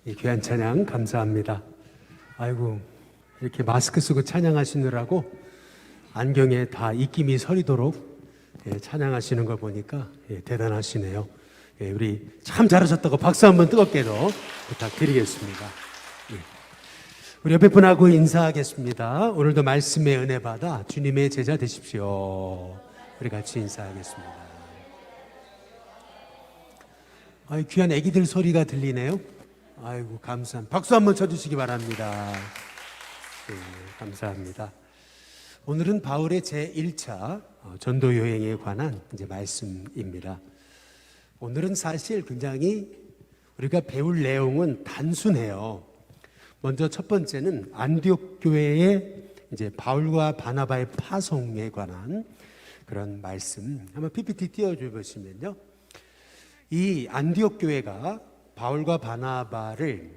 이 귀한 찬양 감사합니다. 아이고, 이렇게 마스크 쓰고 찬양하시느라고 안경에 다 입김이 서리도록 찬양하시는 걸 보니까 대단하시네요. 우리 참 잘하셨다고 박수 한번 뜨겁게도 부탁드리겠습니다. 우리 옆에 분하고 인사하겠습니다. 오늘도 말씀의 은혜 받아 주님의 제자 되십시오. 우리 같이 인사하겠습니다. 귀한 애기들 소리가 들리네요. 아이고, 감사합니다. 박수 한번 쳐주시기 바랍니다. 감사합니다. 오늘은 바울의 제1차 전도 여행에 관한 이제 말씀입니다. 오늘은 사실 굉장히 우리가 배울 내용은 단순해요. 먼저 첫 번째는 안디옥 교회의 이제 바울과 바나바의 파송에 관한 그런 말씀. 한번 PPT 띄워줘 보시면요. 이 안디옥 교회가 바울과 바나바를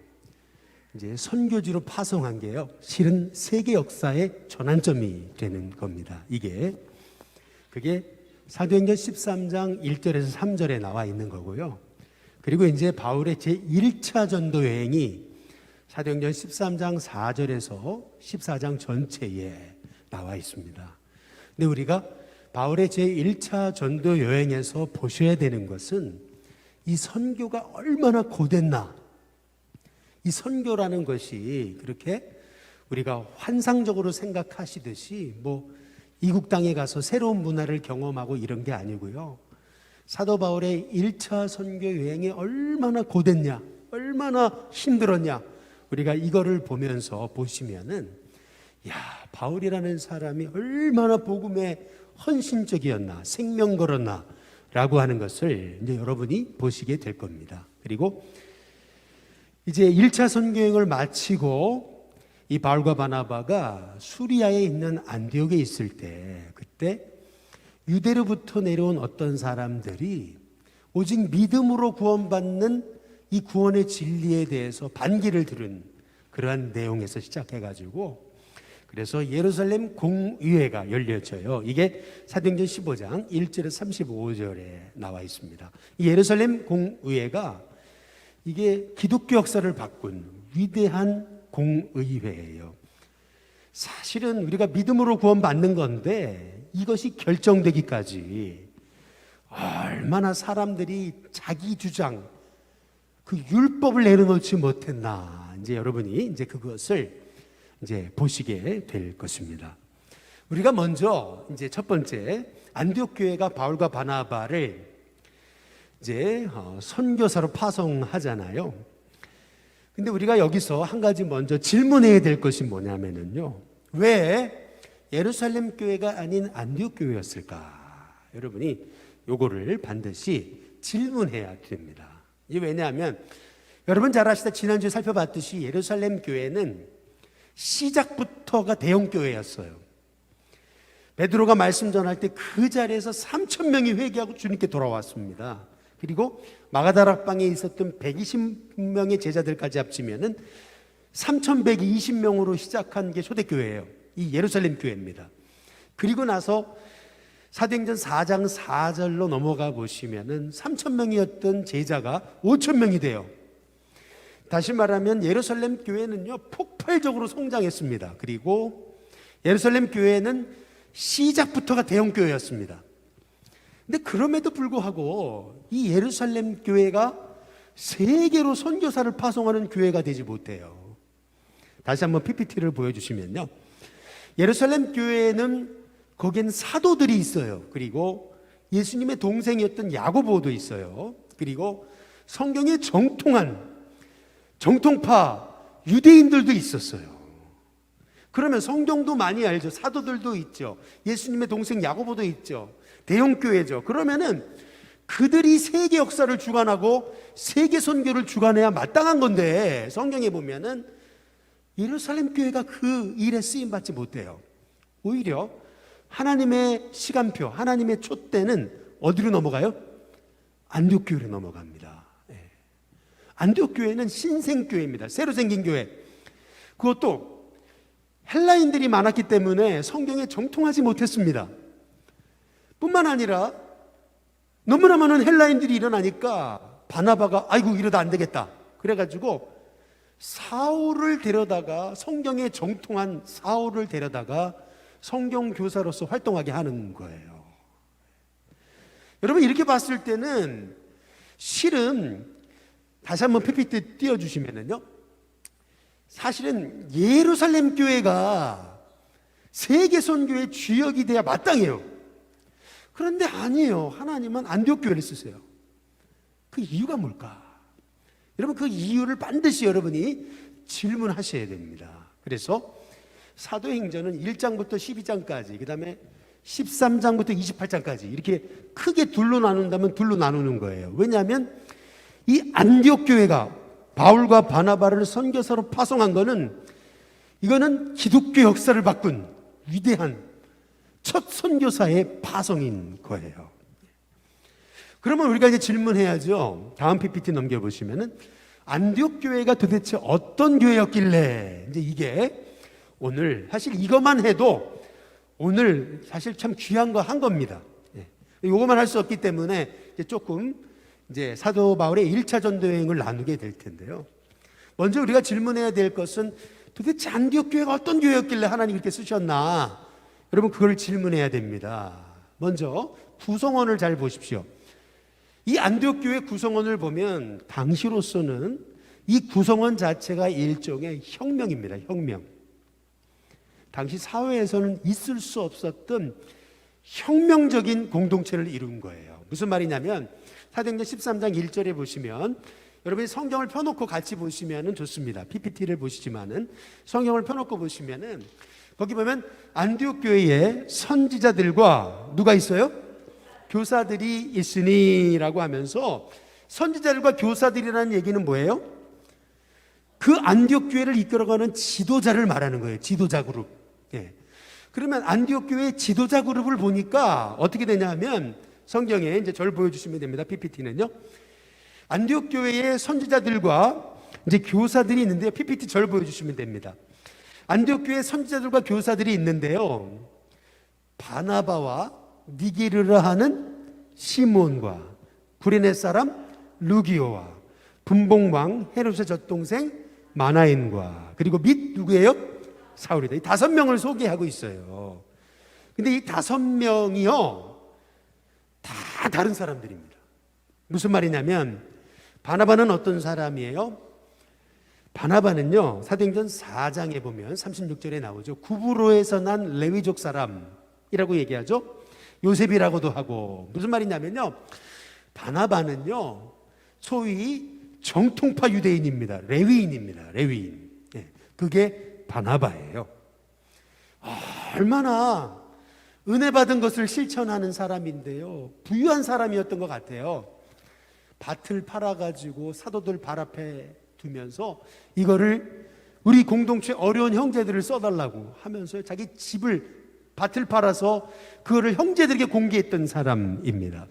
이제 선교지로 파송한 게요. 실은 세계 역사의 전환점이 되는 겁니다. 그게 사도행전 13장 1절에서 3절에 나와 있는 거고요. 그리고 이제 바울의 제1차 전도 여행이 사도행전 13장 4절에서 14장 전체에 나와 있습니다. 근데 우리가 바울의 제1차 전도 여행에서 보셔야 되는 것은 이 선교가 얼마나 고됐나. 이 선교라는 것이 그렇게 우리가 환상적으로 생각하시듯이 이국 땅에 가서 새로운 문화를 경험하고 이런 게 아니고요. 사도 바울의 1차 선교 여행이 얼마나 고됐냐, 얼마나 힘들었냐. 우리가 이거를 보면서 보시면은 바울이라는 사람이 얼마나 복음에 헌신적이었나, 생명 걸었나 라고 하는 것을 이제 여러분이 보시게 될 겁니다. 그리고 이제 1차 선교여행을 마치고 이 바울과 바나바가 수리아에 있는 안디옥에 있을 때, 그때 유대로부터 내려온 어떤 사람들이 오직 믿음으로 구원받는 이 구원의 진리에 대해서 반기를 들은 그러한 내용에서 시작해가지고, 그래서 예루살렘 공의회가 열려져요. 이게 사도행전 15장 1절에서 35절에 나와 있습니다. 이 예루살렘 공의회가 이게 기독교 역사를 바꾼 위대한 공의회예요. 사실은 우리가 믿음으로 구원받는 건데 이것이 결정되기까지 얼마나 사람들이 자기 주장, 그 율법을 내려놓지 못했나. 이제 여러분이 이제 그것을 이제 보시게 될 것입니다. 우리가 먼저 이제 첫 번째 안디옥 교회가 바울과 바나바를 이제 선교사로 파송하잖아요. 근데 우리가 여기서 한 가지 먼저 질문해야 될 것이 뭐냐면은요. 왜 예루살렘 교회가 아닌 안디옥 교회였을까? 여러분이 요거를 반드시 질문해야 됩니다. 이게 왜냐하면 여러분 잘 아시다 지난주에 살펴봤듯이 예루살렘 교회는 시작부터가 대형 교회였어요. 베드로가 말씀 전할 때 그 자리에서 3,000명이 회개하고 주님께 돌아왔습니다. 그리고 마가다락방에 있었던 120명의 제자들까지 합치면은 3,120명으로 시작한 게 초대교회예요. 이 예루살렘 교회입니다. 그리고 나서 사도행전 4장 4절로 넘어가 보시면은 3,000명이었던 제자가 5,000명이 돼요. 다시 말하면 예루살렘 교회는요 폭발적으로 성장했습니다. 그리고 예루살렘 교회는 시작부터가 대형 교회였습니다. 근데 그럼에도 불구하고 이 예루살렘 교회가 세계로 선교사를 파송하는 교회가 되지 못해요. 다시 한번 PPT를 보여주시면요. 예루살렘 교회는 거기엔 사도들이 있어요. 그리고 예수님의 동생이었던 야고보도 있어요. 그리고 성경에 정통파 유대인들도 있었어요. 그러면 성경도 많이 알죠. 사도들도 있죠. 예수님의 동생 야고보도 있죠. 대형 교회죠. 그러면은 그들이 세계 역사를 주관하고 세계 선교를 주관해야 마땅한 건데 성경에 보면은 예루살렘 교회가 그 일에 쓰임 받지 못해요. 오히려 하나님의 시간표, 하나님의 촛대는 어디로 넘어가요? 안디옥 교회로 넘어갑니다. 안디옥 교회는 신생교회입니다. 새로 생긴 교회. 그것도 헬라인들이 많았기 때문에 성경에 정통하지 못했습니다. 뿐만 아니라 너무나 많은 헬라인들이 일어나니까 바나바가 아이고 이러다 안 되겠다. 그래가지고 사울을 데려다가, 성경에 정통한 사울을 데려다가 성경 교사로서 활동하게 하는 거예요. 여러분, 이렇게 봤을 때는 실은, 다시 한번 PPT 띄워주시면은요, 사실은 예루살렘 교회가 세계 선교의 주역이 돼야 마땅해요. 그런데 아니에요. 하나님은 안디옥 교회를 쓰세요. 그 이유가 뭘까? 여러분, 그 이유를 반드시 여러분이 질문하셔야 됩니다. 그래서 사도행전은 1장부터 12장까지, 그 다음에 13장부터 28장까지 이렇게 크게 둘로 나눈다면 둘로 나누는 거예요. 왜냐하면 이 안디옥 교회가 바울과 바나바를 선교사로 파송한 거는, 이거는 기독교 역사를 바꾼 위대한 첫 선교사의 파송인 거예요. 그러면 우리가 이제 질문해야죠. 다음 PPT 넘겨보시면은, 안디옥 교회가 도대체 어떤 교회였길래, 이제 이게 오늘 사실 이것만 해도 오늘 사실 참 귀한 거 한 겁니다. 이것만 할 수 없기 때문에 이제 조금 이제 사도 바울의 1차 전도 여행을 나누게 될 텐데요. 먼저 우리가 질문해야 될 것은, 도대체 안디옥 교회가 어떤 교회였길래 하나님 이렇게 쓰셨나? 여러분, 그걸 질문해야 됩니다. 먼저 구성원을 잘 보십시오. 이 안디옥 교회 구성원을 보면 당시로서는 이 구성원 자체가 일종의 혁명입니다. 혁명. 당시 사회에서는 있을 수 없었던 혁명적인 공동체를 이룬 거예요. 무슨 말이냐면, 사도행전 13장 1절에 보시면, 여러분이 성경을 펴놓고 같이 보시면 좋습니다. PPT를 보시지만은 성경을 펴놓고 보시면은 거기 보면 안디옥 교회에 선지자들과 누가 있어요? 교사들이 있으니라고 하면서, 선지자들과 교사들이라는 얘기는 뭐예요? 그 안디옥 교회를 이끌어가는 지도자를 말하는 거예요. 지도자 그룹. 예. 그러면 안디옥 교회의 지도자 그룹을 보니까 어떻게 되냐면, 성경에 이제 절 보여주시면 됩니다. PPT는요. 안디옥 교회의 선지자들과 이제 교사들이 있는데요. PPT 절 보여주시면 됩니다. 안디옥 교회의 선지자들과 교사들이 있는데요. 바나바와 니게르라 하는 시몬과 구레네 사람 루기오와 분봉왕 헤롯의 젖동생 마나엔과, 그리고 및 누구예요? 사울이다. 이 5명을 소개하고 있어요. 근데 이 5명이요, 다 다른 사람들입니다. 무슨 말이냐면, 바나바는 어떤 사람이에요? 바나바는요, 사도행전 4장에 보면 36절에 나오죠. 구브로에서 난 레위족 사람이라고 얘기하죠. 요셉이라고도 하고. 무슨 말이냐면요, 바나바는요, 소위 정통파 유대인입니다. 레위인입니다. 레위인. 그게 바나바예요. 얼마나 은혜 받은 것을 실천하는 사람인데요, 부유한 사람이었던 것 같아요. 밭을 팔아가지고 사도들 발 앞에 두면서 이거를 우리 공동체 어려운 형제들을 써달라고 하면서 자기 집을, 밭을 팔아서 그거를 형제들에게 공개했던 사람입니다.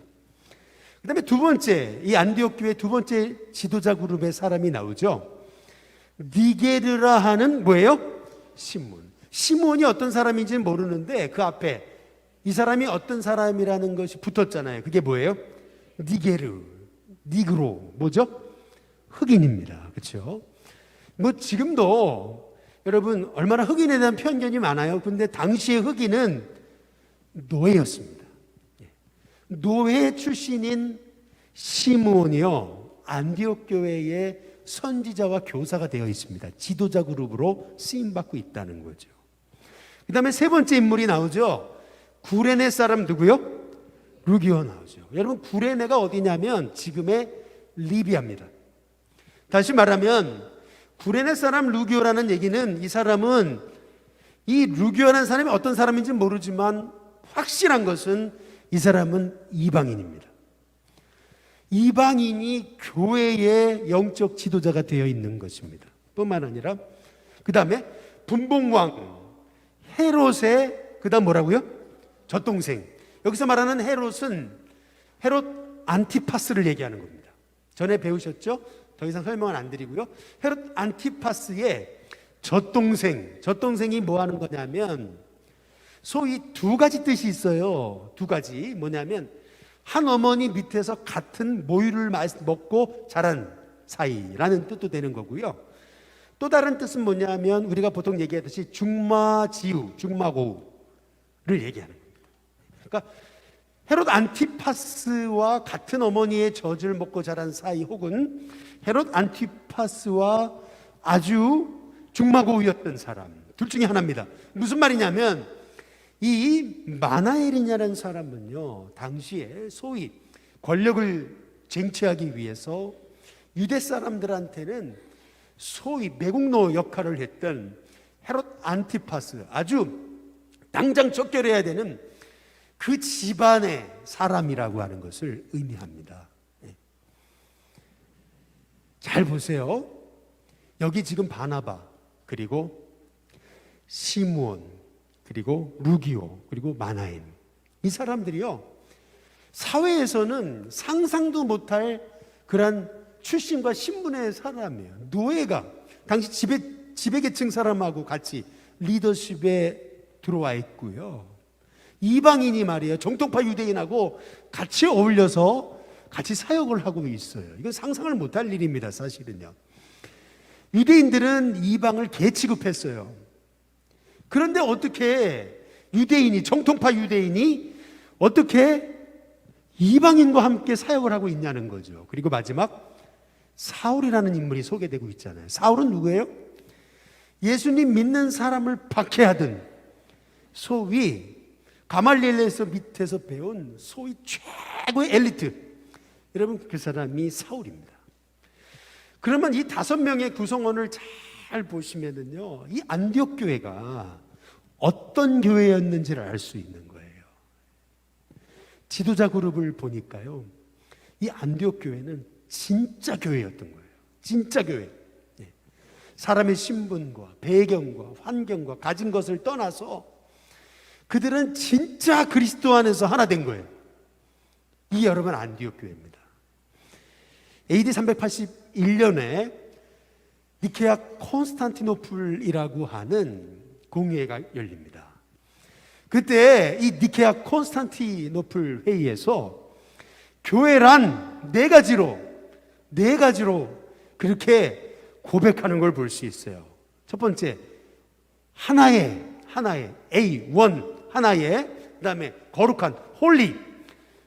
그 다음에 두 번째, 이 안디옥 교회 두 번째 지도자 그룹의 사람이 나오죠. 니게르라 하는 뭐예요? 시몬. 시몬이 어떤 사람인지는 모르는데 그 앞에 이 사람이 어떤 사람이라는 것이 붙었잖아요. 그게 뭐예요? 니게르, 니그로, 뭐죠? 흑인입니다. 그렇죠? 뭐 지금도 여러분 얼마나 흑인에 대한 편견이 많아요. 근데 당시의 흑인은 노예였습니다. 노예 출신인 시몬이요, 안디옥 교회의 선지자와 교사가 되어 있습니다. 지도자 그룹으로 쓰임받고 있다는 거죠. 그 다음에 세 번째 인물이 나오죠. 구레네 사람 누구요? 루기오 나오죠. 여러분, 구레네가 어디냐면 지금의 리비아입니다. 다시 말하면 구레네 사람 루기오라는 얘기는, 이 사람은, 이 루기오라는 사람이 어떤 사람인지 모르지만 확실한 것은 이 사람은 이방인입니다. 이방인이 교회의 영적 지도자가 되어 있는 것입니다. 뿐만 아니라 그 다음에 분봉왕 헤롯의 그 다음 뭐라고요? 젖동생. 여기서 말하는 헤롯은 헤롯 안티파스를 얘기하는 겁니다. 전에 배우셨죠? 더 이상 설명은 안 드리고요. 헤롯 안티파스의 젖동생이 뭐 하는 거냐면, 소위 두 가지 뜻이 있어요. 두 가지. 뭐냐면, 한 어머니 밑에서 같은 모유를 먹고 자란 사이라는 뜻도 되는 거고요. 또 다른 뜻은 뭐냐면 우리가 보통 얘기하듯이 중마지우, 중마고우를 얘기하는 겁니다. 그러니까 헤롯 안티파스와 같은 어머니의 젖을 먹고 자란 사이, 혹은 헤롯 안티파스와 아주 중마고우였던 사람, 둘 중에 하나입니다. 무슨 말이냐면 이 마나엘이냐는 사람은요, 당시에 소위 권력을 쟁취하기 위해서 유대 사람들한테는 소위 매국노 역할을 했던 헤롯 안티파스, 아주 당장 쫓겨내야 되는 그 집안의 사람이라고 하는 것을 의미합니다. 잘 보세요. 여기 지금 바나바, 그리고 시므온, 그리고 루기오, 그리고 마나엔, 이 사람들이요, 사회에서는 상상도 못할 그런 출신과 신분의 사람이에요. 노예가 당시 지배계층 사람하고 같이 리더십에 들어와 있고요, 이방인이 말이에요, 정통파 유대인하고 같이 어울려서 같이 사역을 하고 있어요. 이건 상상을 못할 일입니다. 사실은요, 유대인들은 이방을 개 취급했어요. 그런데 어떻게 유대인이, 정통파 유대인이 어떻게 이방인과 함께 사역을 하고 있냐는 거죠. 그리고 마지막 사울이라는 인물이 소개되고 있잖아요. 사울은 누구예요? 예수님 믿는 사람을 박해하던, 소위 가말리엘에서 밑에서 배운 소위 최고의 엘리트, 여러분 그 사람이 사울입니다. 그러면 이 5명의 구성원을 잘 보시면은요, 이 안디옥 교회가 어떤 교회였는지를 알 수 있는 거예요. 지도자 그룹을 보니까요, 이 안디옥 교회는 진짜 교회였던 거예요. 진짜 교회. 사람의 신분과 배경과 환경과 가진 것을 떠나서 그들은 진짜 그리스도 안에서 하나 된 거예요. 이게 여러분 안디옥 교회입니다. AD 381년에 니케아 콘스탄티노플이라고 하는 공회가 열립니다. 그때 이 니케아 콘스탄티노플 회의에서 교회란 네 가지로 그렇게 고백하는 걸 볼 수 있어요. 첫 번째, 하나의 A1, 하나의, 그 다음에 거룩한 홀리,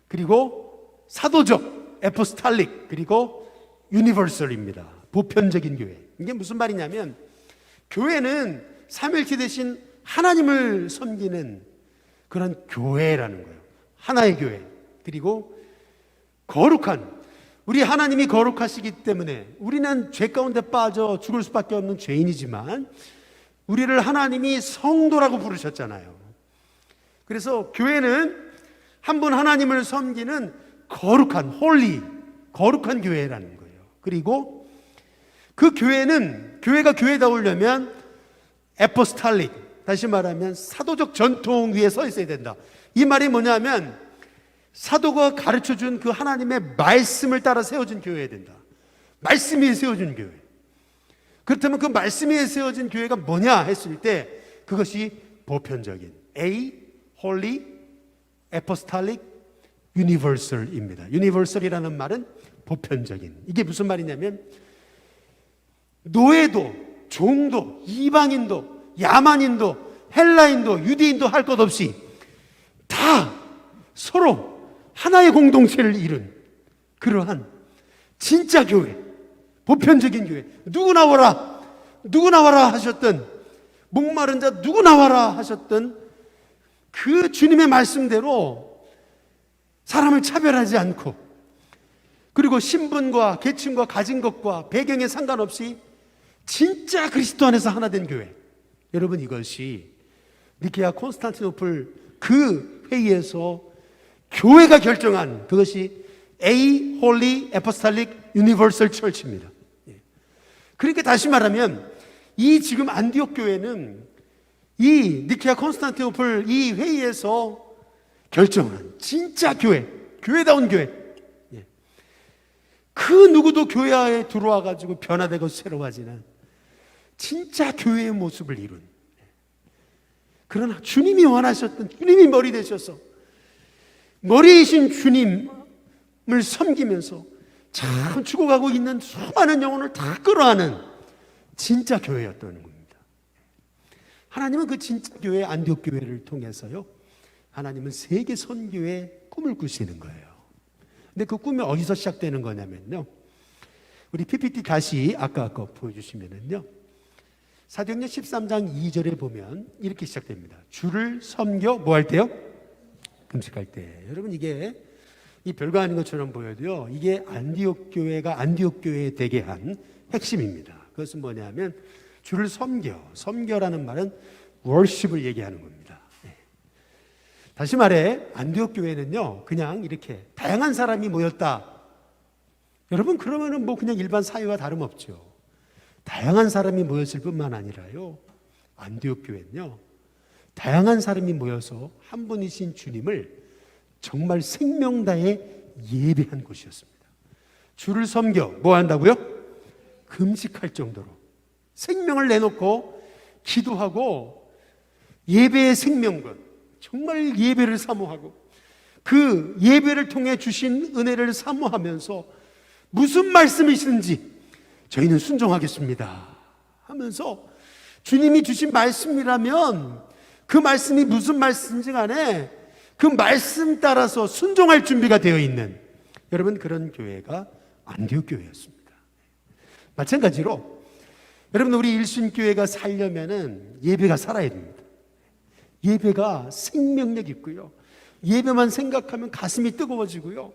그리고 사도적 에포스탈릭, 그리고 유니버설입니다. 보편적인 교회. 이게 무슨 말이냐면 교회는 삼위일체 대신 하나님을 섬기는 그런 교회라는 거예요. 하나의 교회. 그리고 거룩한, 우리 하나님이 거룩하시기 때문에 우리는 죄 가운데 빠져 죽을 수밖에 없는 죄인이지만 우리를 하나님이 성도라고 부르셨잖아요. 그래서 교회는 한 분 하나님을 섬기는 거룩한, 홀리, 거룩한 교회라는 거예요. 그리고 그 교회는, 교회가 교회다우려면 에포스탈릭, 다시 말하면 사도적 전통 위에 서 있어야 된다. 이 말이 뭐냐면 사도가 가르쳐준 그 하나님의 말씀을 따라 세워진 교회여야 된다. 말씀 위에 세워진 교회. 그렇다면 그 말씀 위에 세워진 교회가 뭐냐 했을 때 그것이 보편적인 A, Holy, Apostolic, Universal입니다. Universal이라는 말은 보편적인. 이게 무슨 말이냐면 노예도, 종도, 이방인도, 야만인도, 헬라인도, 유대인도 할 것 없이 다 서로 하나의 공동체를 이룬 그러한 진짜 교회, 보편적인 교회. 누구 나와라 하셨던, 목마른 자 누구 나와라 하셨던 그 주님의 말씀대로 사람을 차별하지 않고, 그리고 신분과 계층과 가진 것과 배경에 상관없이 진짜 그리스도 안에서 하나 된 교회. 여러분, 이것이 니케아 콘스탄티노플 그 회의에서 교회가 결정한 그것이 A, Holy, Apostolic, Universal Church입니다. 그러니까 다시 말하면 이 지금 안디옥 교회는 이 니케아 콘스탄티노플 이 회의에서 결정한 진짜 교회, 교회다운 교회. 그 누구도 교회에 들어와 가지고 변화되고 새로워지는 진짜 교회의 모습을 이룬, 그러나 주님이 원하셨던, 주님이 머리 되셔서 머리이신 주님을 섬기면서 참 죽어가고 있는 수많은 영혼을 다 끌어안은 진짜 교회였다는 겁니다. 하나님은 그 진짜 교회 안디옥 교회를 통해서요, 하나님은 세계 선교의 꿈을 꾸시는 거예요. 근데 그 꿈이 어디서 시작되는 거냐면요, 우리 PPT 다시 아까 거 보여주시면은요, 사도행전 13장 2절에 보면 이렇게 시작됩니다. 주를 섬겨 뭐 할 때요? 금식할 때. 여러분, 이게 이 별거 아닌 것처럼 보여도요, 이게 안디옥 교회가 안디옥 교회에 되게 한 핵심입니다. 그것은 뭐냐면 주를 섬겨라는 말은 worship을 얘기하는 겁니다. 다시 말해 안디옥 교회는요, 그냥 이렇게 다양한 사람이 모였다. 여러분, 그러면은 뭐 그냥 일반 사회와 다름없죠. 다양한 사람이 모였을 뿐만 아니라요, 안디옥 교회는요, 다양한 사람이 모여서 한 분이신 주님을 정말 생명 다해 예배한 곳이었습니다. 주를 섬겨 뭐 한다고요? 금식할 정도로 생명을 내놓고 기도하고 예배의 생명권, 정말 예배를 사모하고 그 예배를 통해 주신 은혜를 사모하면서 무슨 말씀이신지 저희는 순종하겠습니다 하면서, 주님이 주신 말씀이라면 그 말씀이 무슨 말씀인지 간에 그 말씀 따라서 순종할 준비가 되어 있는, 여러분, 그런 교회가 안디옥 교회였습니다. 마찬가지로 여러분, 우리 일순교회가 살려면은 예배가 살아야 됩니다. 예배가 생명력 있고요, 예배만 생각하면 가슴이 뜨거워지고요,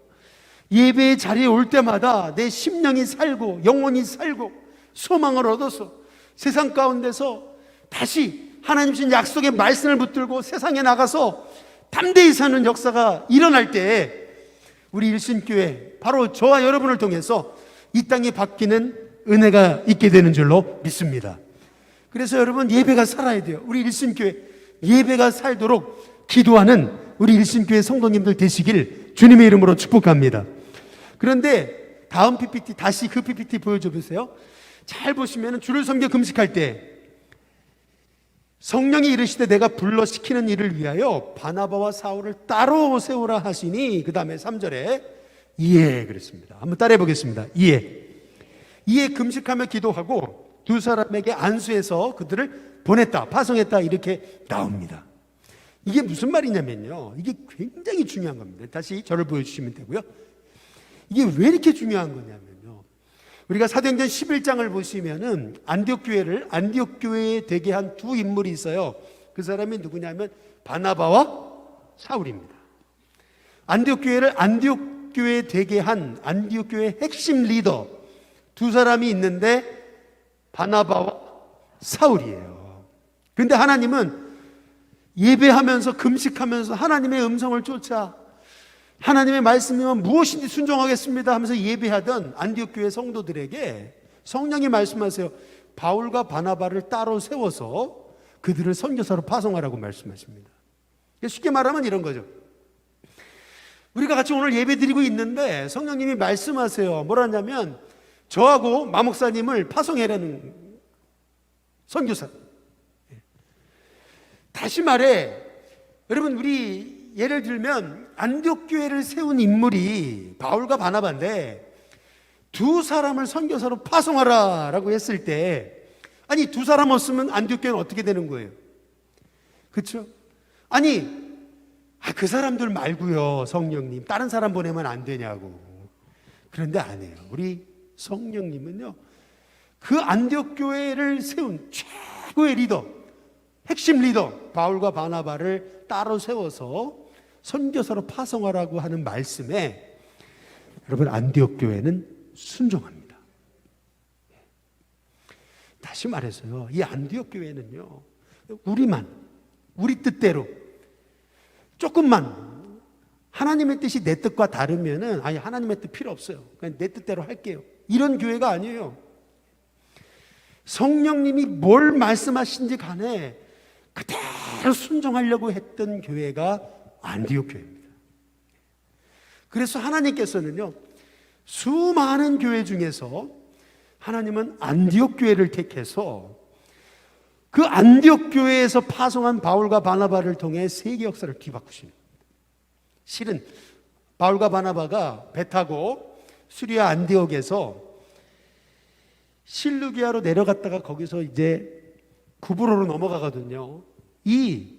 예배의 자리에 올 때마다 내 심령이 살고 영혼이 살고 소망을 얻어서 세상 가운데서 다시 하나님 주신 약속의 말씀을 붙들고 세상에 나가서 담대히 사는 역사가 일어날 때 우리 일신교회, 바로 저와 여러분을 통해서 이 땅이 바뀌는 은혜가 있게 되는 줄로 믿습니다. 그래서 여러분, 예배가 살아야 돼요. 우리 일신교회 예배가 살도록 기도하는 우리 일신교회 성도님들 되시길 주님의 이름으로 축복합니다. 그런데 다음 PPT, 다시 그 PPT 보여줘 보세요. 잘 보시면 주를 섬겨 금식할 때 성령이 이르시되 내가 불러 시키는 일을 위하여 바나바와 사울을 따로 세우라 하시니, 그 다음에 3절에 이에 그랬습니다. 한번 따라해 보겠습니다. 이에 금식하며 기도하고 두 사람에게 안수해서 그들을 보냈다, 파송했다, 이렇게 나옵니다. 이게 무슨 말이냐면요, 이게 굉장히 중요한 겁니다. 다시 저를 보여주시면 되고요. 이게 왜 이렇게 중요한 거냐면요, 우리가 사도행전 11장을 보시면은 안디옥 교회에 되게 한 두 인물이 있어요. 그 사람이 누구냐면 바나바와 사울입니다. 안디옥 교회에 되게 한 안디옥 교회의 핵심 리더 두 사람이 있는데 바나바와 사울이에요. 그런데 하나님은 예배하면서 금식하면서 하나님의 음성을 쫓아 하나님의 말씀이면 무엇인지 순종하겠습니다 하면서 예배하던 안디옥 교회 성도들에게 성령이 말씀하세요. 바울과 바나바를 따로 세워서 그들을 선교사로 파송하라고 말씀하십니다. 쉽게 말하면 이런 거죠. 우리가 같이 오늘 예배 드리고 있는데 성령님이 말씀하세요. 뭐라냐면 저하고 마목사님을 파송해라는, 선교사. 다시 말해 여러분, 우리 예를 들면 안디옥 교회를 세운 인물이 바울과 바나바인데 두 사람을 선교사로 파송하라라고 했을 때, 아니 두 사람 없으면 안디옥 교회는 어떻게 되는 거예요? 그렇죠? 아니 그 사람들 말고요, 성령님 다른 사람 보내면 안 되냐고. 그런데 아니에요. 우리 성령님은요, 그 안디옥 교회를 세운 최고의 리더, 핵심 리더 바울과 바나바를 따로 세워서 선교사로 파송하라고 하는 말씀에 여러분, 안디옥 교회는 순종합니다. 다시 말해서요, 이 안디옥 교회는요, 우리 뜻대로 조금만 하나님의 뜻이 내 뜻과 다르면은 아니 하나님의 뜻 필요 없어요, 그냥 내 뜻대로 할게요, 이런 교회가 아니에요. 성령님이 뭘 말씀하신지 간에 그대로 순종하려고 했던 교회가 안디옥 교회입니다. 그래서 하나님께서는요, 수많은 교회 중에서 하나님은 안디옥 교회를 택해서 그 안디옥 교회에서 파송한 바울과 바나바를 통해 세계 역사를 뒤바꾸시는 겁니다. 실은 바울과 바나바가 배 타고 수리아 안디옥에서 실루기아로 내려갔다가 거기서 이제 구브로로 넘어가거든요. 이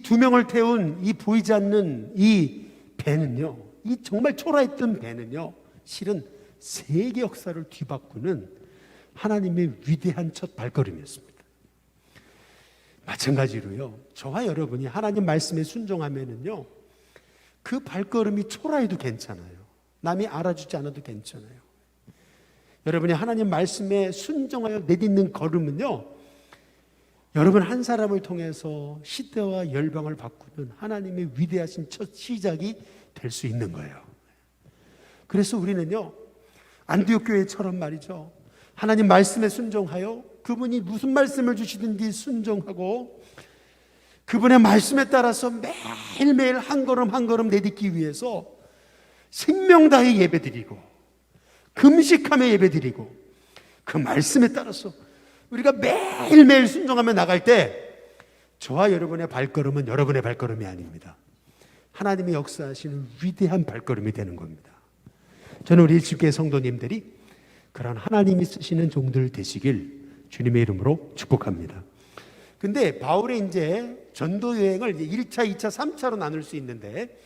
두 명을 태운 이 보이지 않는 이 배는요, 이 정말 초라했던 배는요, 실은 세계 역사를 뒤바꾸는 하나님의 위대한 첫 발걸음이었습니다. 마찬가지로요, 저와 여러분이 하나님 말씀에 순종하면은요, 그 발걸음이 초라해도 괜찮아요. 남이 알아주지 않아도 괜찮아요. 여러분이 하나님 말씀에 순종하여 내딛는 걸음은요, 여러분 한 사람을 통해서 시대와 열방을 바꾸는 하나님의 위대하신 첫 시작이 될 수 있는 거예요. 그래서 우리는요, 안디옥 교회처럼 말이죠, 하나님 말씀에 순종하여 그분이 무슨 말씀을 주시든지 순종하고 그분의 말씀에 따라서 매일매일 한 걸음 한 걸음 내딛기 위해서 생명 다해 예배드리고 금식하며 예배드리고 그 말씀에 따라서 우리가 매일매일 순종하며 나갈 때 저와 여러분의 발걸음은 여러분의 발걸음이 아닙니다. 하나님이 역사하시는 위대한 발걸음이 되는 겁니다. 저는 우리 주께 성도님들이 그런 하나님이 쓰시는 종들 되시길 주님의 이름으로 축복합니다. 근데 바울의 이제 전도 여행을 1차, 2차, 3차로 나눌 수 있는데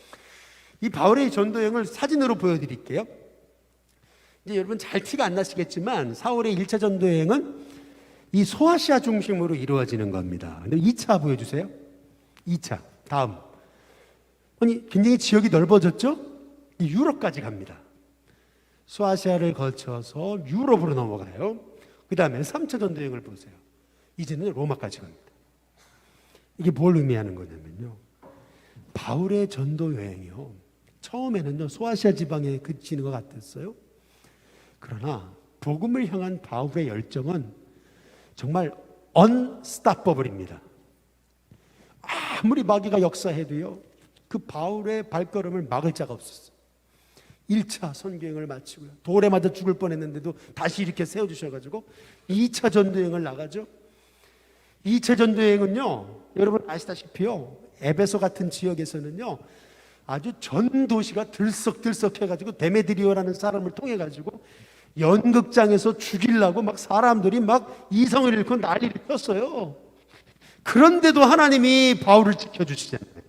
이 바울의 전도 여행을 사진으로 보여드릴게요. 이제 여러분 잘 티가 안 나시겠지만 사울의 1차 전도 여행은 이 소아시아 중심으로 이루어지는 겁니다. 근데 2차 보여주세요. 2차 다음. 아니 굉장히 지역이 넓어졌죠? 유럽까지 갑니다. 소아시아를 거쳐서 유럽으로 넘어가요. 그 다음에 3차 전도 여행을 보세요. 이제는 로마까지 갑니다. 이게 뭘 의미하는 거냐면요, 바울의 전도 여행이요, 처음에는요 소아시아 지방에 그치는 것 같았어요. 그러나 복음을 향한 바울의 열정은 정말 unstoppable입니다. 아무리 마귀가 역사해도요, 그 바울의 발걸음을 막을 자가 없었어요. 1차 선교행을 마치고요, 돌에 맞아 죽을 뻔했는데도 다시 이렇게 세워주셔가지고 2차 전도여행을 나가죠. 2차 전도여행은요, 여러분 아시다시피요, 에베소 같은 지역에서는요 아주 전 도시가 들썩들썩해가지고 데메드리오라는 사람을 통해가지고 연극장에서 죽이려고 막 사람들이 막 이성을 잃고 난리를 폈어요. 그런데도 하나님이 바울을 지켜주시잖아요.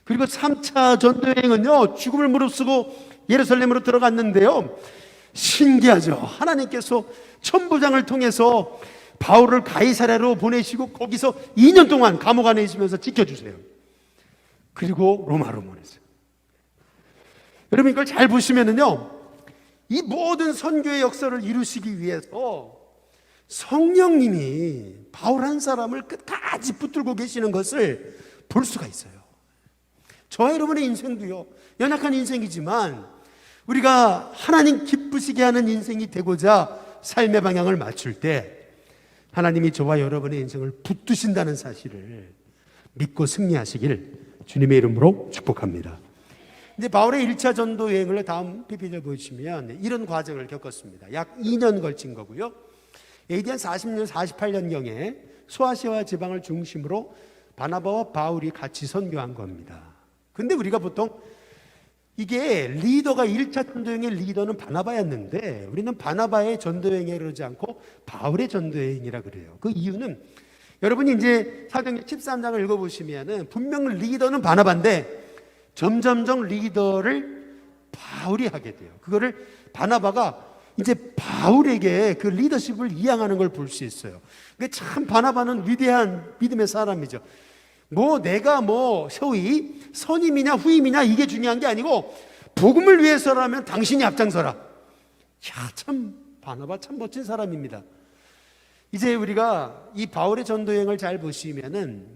그리고 3차 전도여행은요 죽음을 무릅쓰고 예루살렘으로 들어갔는데요, 신기하죠. 하나님께서 천부장을 통해서 바울을 가이사랴로 보내시고 거기서 2년 동안 감옥 안에 있으면서 지켜주세요. 그리고 로마로 보내세요. 여러분 이걸 잘 보시면은요, 이 모든 선교의 역사를 이루시기 위해서 성령님이 바울 한 사람을 끝까지 붙들고 계시는 것을 볼 수가 있어요. 저와 여러분의 인생도요, 연약한 인생이지만 우리가 하나님 기쁘시게 하는 인생이 되고자 삶의 방향을 맞출 때 하나님이 저와 여러분의 인생을 붙드신다는 사실을 믿고 승리하시길 주님의 이름으로 축복합니다. 이제 바울의 1차 전도 여행을 다음 PPT를 보시면 이런 과정을 겪었습니다. 약 2년 걸친 거고요. AD 한 40년, 48년경에 소아시아 지방을 중심으로 바나바와 바울이 같이 선교한 겁니다. 근데 우리가 보통 이게 리더가 1차 전도여행의 리더는 바나바였는데 우리는 바나바의 전도여행에 그러지 않고 바울의 전도여행이라 그래요. 그 이유는 여러분이 이제 사도행전 13장을 읽어보시면은 분명 리더는 바나바인데 점점점 리더를 바울이 하게 돼요. 그거를 바나바가 이제 바울에게 그 리더십을 이양하는 걸 볼 수 있어요. 그게 참 바나바는 위대한 믿음의 사람이죠. 뭐 내가 뭐 소위 선임이냐 후임이냐 이게 중요한 게 아니고 복음을 위해서라면 당신이 앞장서라. 야, 참 바나바 참 멋진 사람입니다. 이제 우리가 이 바울의 전도여행을 잘 보시면은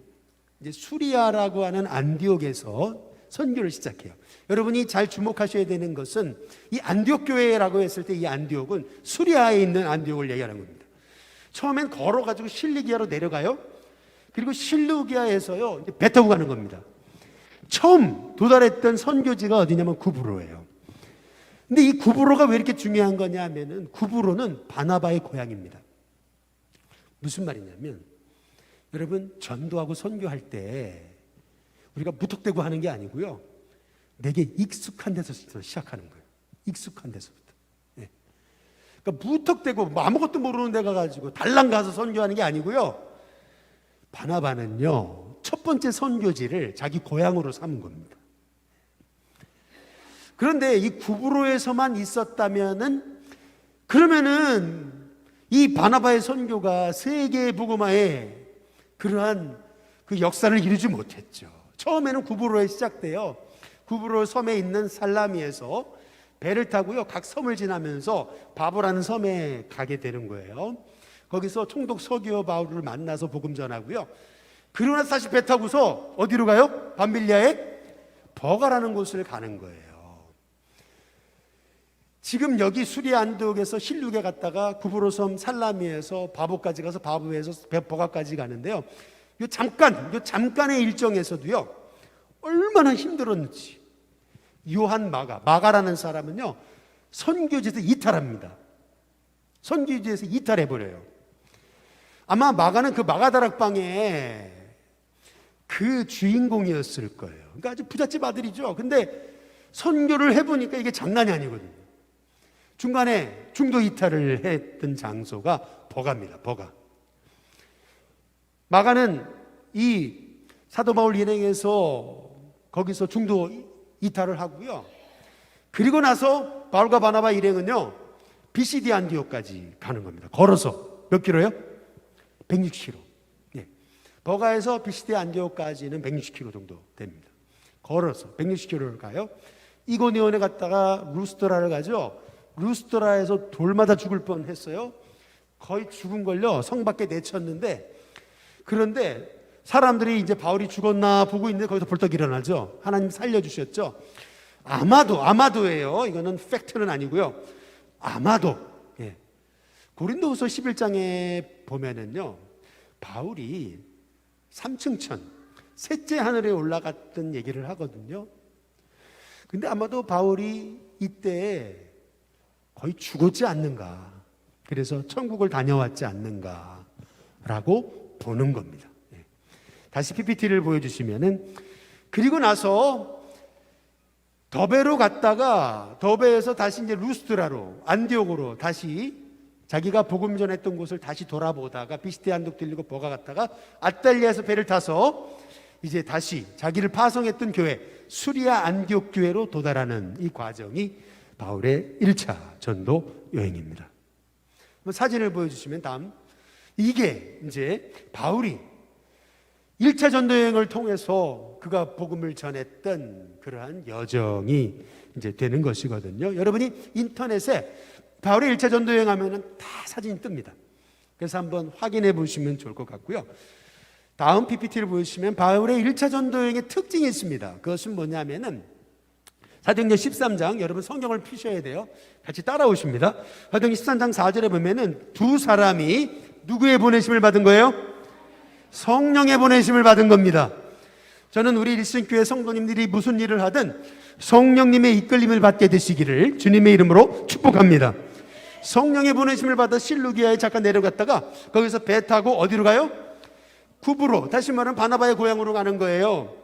이제 수리아라고 하는 안디옥에서 선교를 시작해요. 여러분이 잘 주목하셔야 되는 것은 이 안디옥 교회라고 했을 때 이 안디옥은 수리아에 있는 안디옥을 얘기하는 겁니다. 처음엔 걸어가지고 실리기아로 내려가요. 그리고 실루기아에서요 배 타고 가는 겁니다. 처음 도달했던 선교지가 어디냐면 구브로예요. 근데 이 구브로가 왜 이렇게 중요한 거냐 하면은 구브로는 바나바의 고향입니다. 무슨 말이냐면 여러분 전도하고 선교할 때 우리가 무턱대고 하는 게 아니고요, 내게 익숙한 데서부터 시작하는 거예요. 익숙한 데서부터. 네. 그러니까 무턱대고 뭐 아무것도 모르는 데 가가지고 달랑 가서 선교하는 게 아니고요. 바나바는요, 첫 번째 선교지를 자기 고향으로 삼은 겁니다. 그런데 이 구브로에서만 있었다면은, 그러면은 이 바나바의 선교가 세계 복음화에 그러한 그 역사를 이루지 못했죠. 처음에는 구브로에 시작돼요. 구브로 섬에 있는 살라미에서 배를 타고요, 각 섬을 지나면서 바보라는 섬에 가게 되는 거예요. 거기서 총독 서기오 바울을 만나서 복음 전하고요. 그러고 나서 다시 배 타고서 어디로 가요? 밤빌리아의 버가라는 곳을 가는 거예요. 지금 여기 수리아 안디옥에서 실룩에 갔다가 구브로섬 살라미에서 바보까지 가서 바보에서 버가까지 가는데요. 요 잠깐의 일정에서도요, 얼마나 힘들었는지. 요한 마가라는 사람은요, 선교지에서 이탈합니다. 선교지에서 이탈해버려요. 아마 마가는 그 마가다락방에 그 주인공이었을 거예요. 그러니까 아주 부잣집 아들이죠. 근데 선교를 해보니까 이게 장난이 아니거든요. 중간에 중도 이탈을 했던 장소가 버가입니다. 버가. 마가는 이 사도 바울 일행에서 거기서 중도 이탈을 하고요. 그리고 나서 바울과 바나바 일행은요, 비시디 안디옥까지 가는 겁니다. 걸어서 몇 킬로요? 160km. 네. 버가에서 비시디 안디옥까지는 160km 정도 됩니다. 걸어서 160km를 가요. 이고니온에 갔다가 루스드라를 가죠. 루스드라에서 돌 맞아 죽을 뻔했어요. 거의 죽은 걸요, 성 밖에 내쳤는데, 그런데 사람들이 이제 바울이 죽었나 보고 있는데 거기서 벌떡 일어나죠. 하나님 살려주셨죠. 아마도예요. 이거는 팩트는 아니고요. 아마도. 예. 고린도후서 11장에 보면은요, 바울이 3층천 셋째 하늘에 올라갔던 얘기를 하거든요. 근데 아마도 바울이 이때 거의 죽었지 않는가, 그래서 천국을 다녀왔지 않는가라고 보는 겁니다. 예. 다시 PPT를 보여주시면은, 그리고 나서 더베로 갔다가 더베에서 다시 이제 루스드라로 안디옥으로 다시 자기가 복음 전했던 곳을 다시 돌아보다가 비시디 안디옥 들리고 버가 갔다가 아탈리아에서 배를 타서 이제 다시 자기를 파송했던 교회 수리아 안디옥 교회로 도달하는 이 과정이 바울의 1차 전도 여행입니다. 사진을 보여주시면 다음, 이게 이제 바울이 1차 전도 여행을 통해서 그가 복음을 전했던 그러한 여정이 이제 되는 것이거든요. 여러분이 인터넷에 바울의 1차 전도 여행 하면은 다 사진이 뜹니다. 그래서 한번 확인해 보시면 좋을 것 같고요. 다음 PPT를 보시면 바울의 1차 전도 여행의 특징이 있습니다. 그것은 뭐냐면은 사도행전 13장, 여러분 성경을 펴셔야 돼요. 같이 따라오십니다. 사도행전 13장 4절에 보면은 두 사람이 누구의 보내심을 받은 거예요? 성령의 보내심을 받은 겁니다. 저는 우리 일신교회 성도님들이 무슨 일을 하든 성령님의 이끌림을 받게 되시기를 주님의 이름으로 축복합니다. 성령의 보내심을 받아 실루기아에 잠깐 내려갔다가 거기서 배 타고 어디로 가요? 구브로, 다시 말하면 바나바의 고향으로 가는 거예요.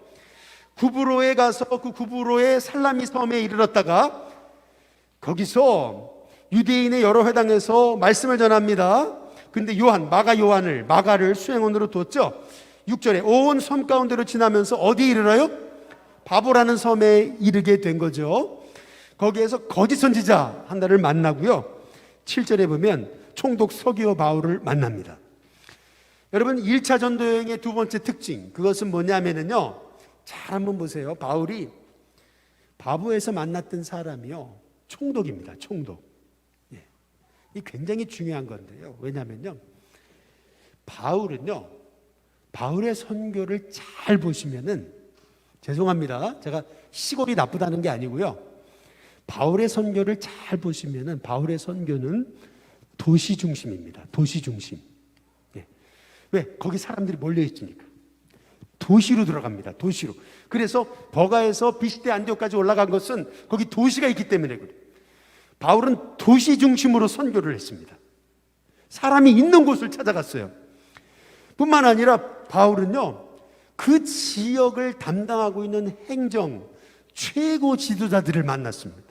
구브로에 가서 그 구브로의 살라미 섬에 이르렀다가 거기서 유대인의 여러 회당에서 말씀을 전합니다. 근데 마가를 수행원으로 뒀죠. 6절에 온 섬 가운데로 지나면서 어디 이르러요? 바보라는 섬에 이르게 된 거죠. 거기에서 거짓 선지자 하나를 만나고요. 7절에 보면 총독 서기오 바울을 만납니다. 여러분, 1차 전도 여행의 두 번째 특징, 그것은 뭐냐면요, 잘 한번 보세요. 바울이 바보에서 만났던 사람이요, 총독입니다. 총독. 예. 이 굉장히 중요한 건데요. 왜냐면요, 바울의 선교를 잘 보시면은, 죄송합니다, 제가 시골이 나쁘다는 게 아니고요, 바울의 선교를 잘 보시면은 바울의 선교는 도시 중심입니다. 도시 중심. 예. 왜? 거기 사람들이 몰려 있으니까. 도시로 들어갑니다. 도시로. 그래서 버가에서 비시디 안디옥까지 올라간 것은 거기 도시가 있기 때문에 그래요. 바울은 도시 중심으로 선교를 했습니다. 사람이 있는 곳을 찾아갔어요. 뿐만 아니라 바울은요, 그 지역을 담당하고 있는 행정 최고 지도자들을 만났습니다.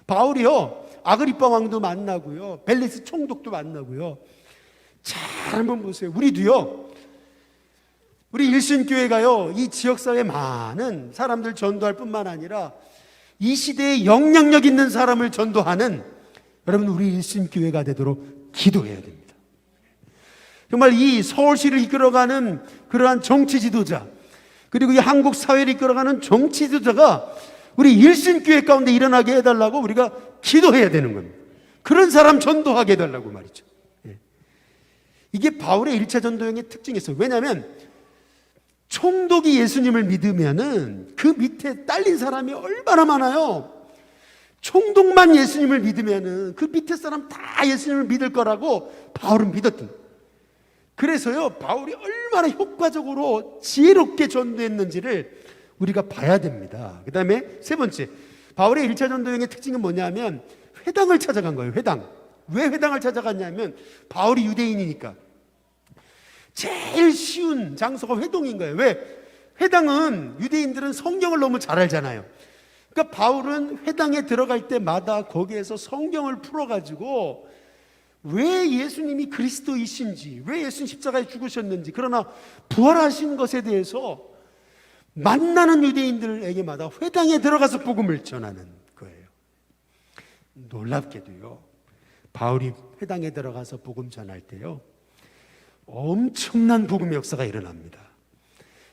바울이요, 아그리빠 왕도 만나고요. 벨리스 총독도 만나고요. 잘 한번 보세요. 우리도요. 우리 일신교회가요. 이 지역사회 많은 사람들 전도할 뿐만 아니라 이 시대에 영향력 있는 사람을 전도하는 여러분 우리 일신교회가 되도록 기도해야 됩니다. 정말 이 서울시를 이끌어가는 그러한 정치 지도자, 그리고 이 한국 사회를 이끌어가는 정치 지도자가 우리 일신교회 가운데 일어나게 해달라고 우리가 기도해야 되는 겁니다. 그런 사람 전도하게 해달라고 말이죠. 이게 바울의 1차 전도행의 특징이었어요. 왜냐하면 총독이 예수님을 믿으면은 그 밑에 딸린 사람이 얼마나 많아요. 총독만 예수님을 믿으면은 그 밑에 사람 다 예수님을 믿을 거라고 바울은 믿었던. 그래서요, 바울이 얼마나 효과적으로 지혜롭게 전도했는지를 우리가 봐야 됩니다. 그 다음에 세 번째, 바울의 1차 전도행의 특징은 뭐냐면 회당을 찾아간 거예요. 회당. 왜 회당을 찾아갔냐면 바울이 유대인이니까 제일 쉬운 장소가 회당인 거예요. 왜? 회당은 유대인들은 성경을 너무 잘 알잖아요. 그러니까 바울은 회당에 들어갈 때마다 거기에서 성경을 풀어가지고 왜 예수님이 그리스도이신지, 왜 예수님 십자가에 죽으셨는지, 그러나 부활하신 것에 대해서 만나는 유대인들에게마다 회당에 들어가서 복음을 전하는 거예요. 놀랍게도요, 바울이 회당에 들어가서 복음 전할 때요, 엄청난 복음의 역사가 일어납니다.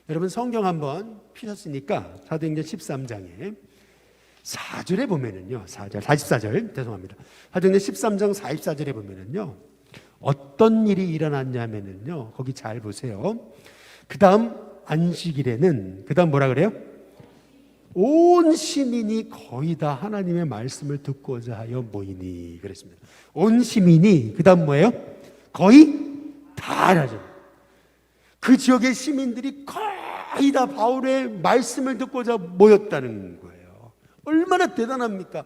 여러분 성경 한번 피셨으니까 사도행전 13장에 4절에 보면은요, 44절 죄송합니다. 사도행전 13장 44절에 보면은요, 어떤 일이 일어났냐면은요, 거기 잘 보세요. 그 다음 안식일에는 그 다음 뭐라 그래요? 온 시민이 거의 다 하나님의 말씀을 듣고자 하여 모이니 그랬습니다. 온 시민이 그 다음 뭐예요? 거의 다 하죠. 그 지역의 시민들이 거의 다 바울의 말씀을 듣고자 모였다는 거예요. 얼마나 대단합니까?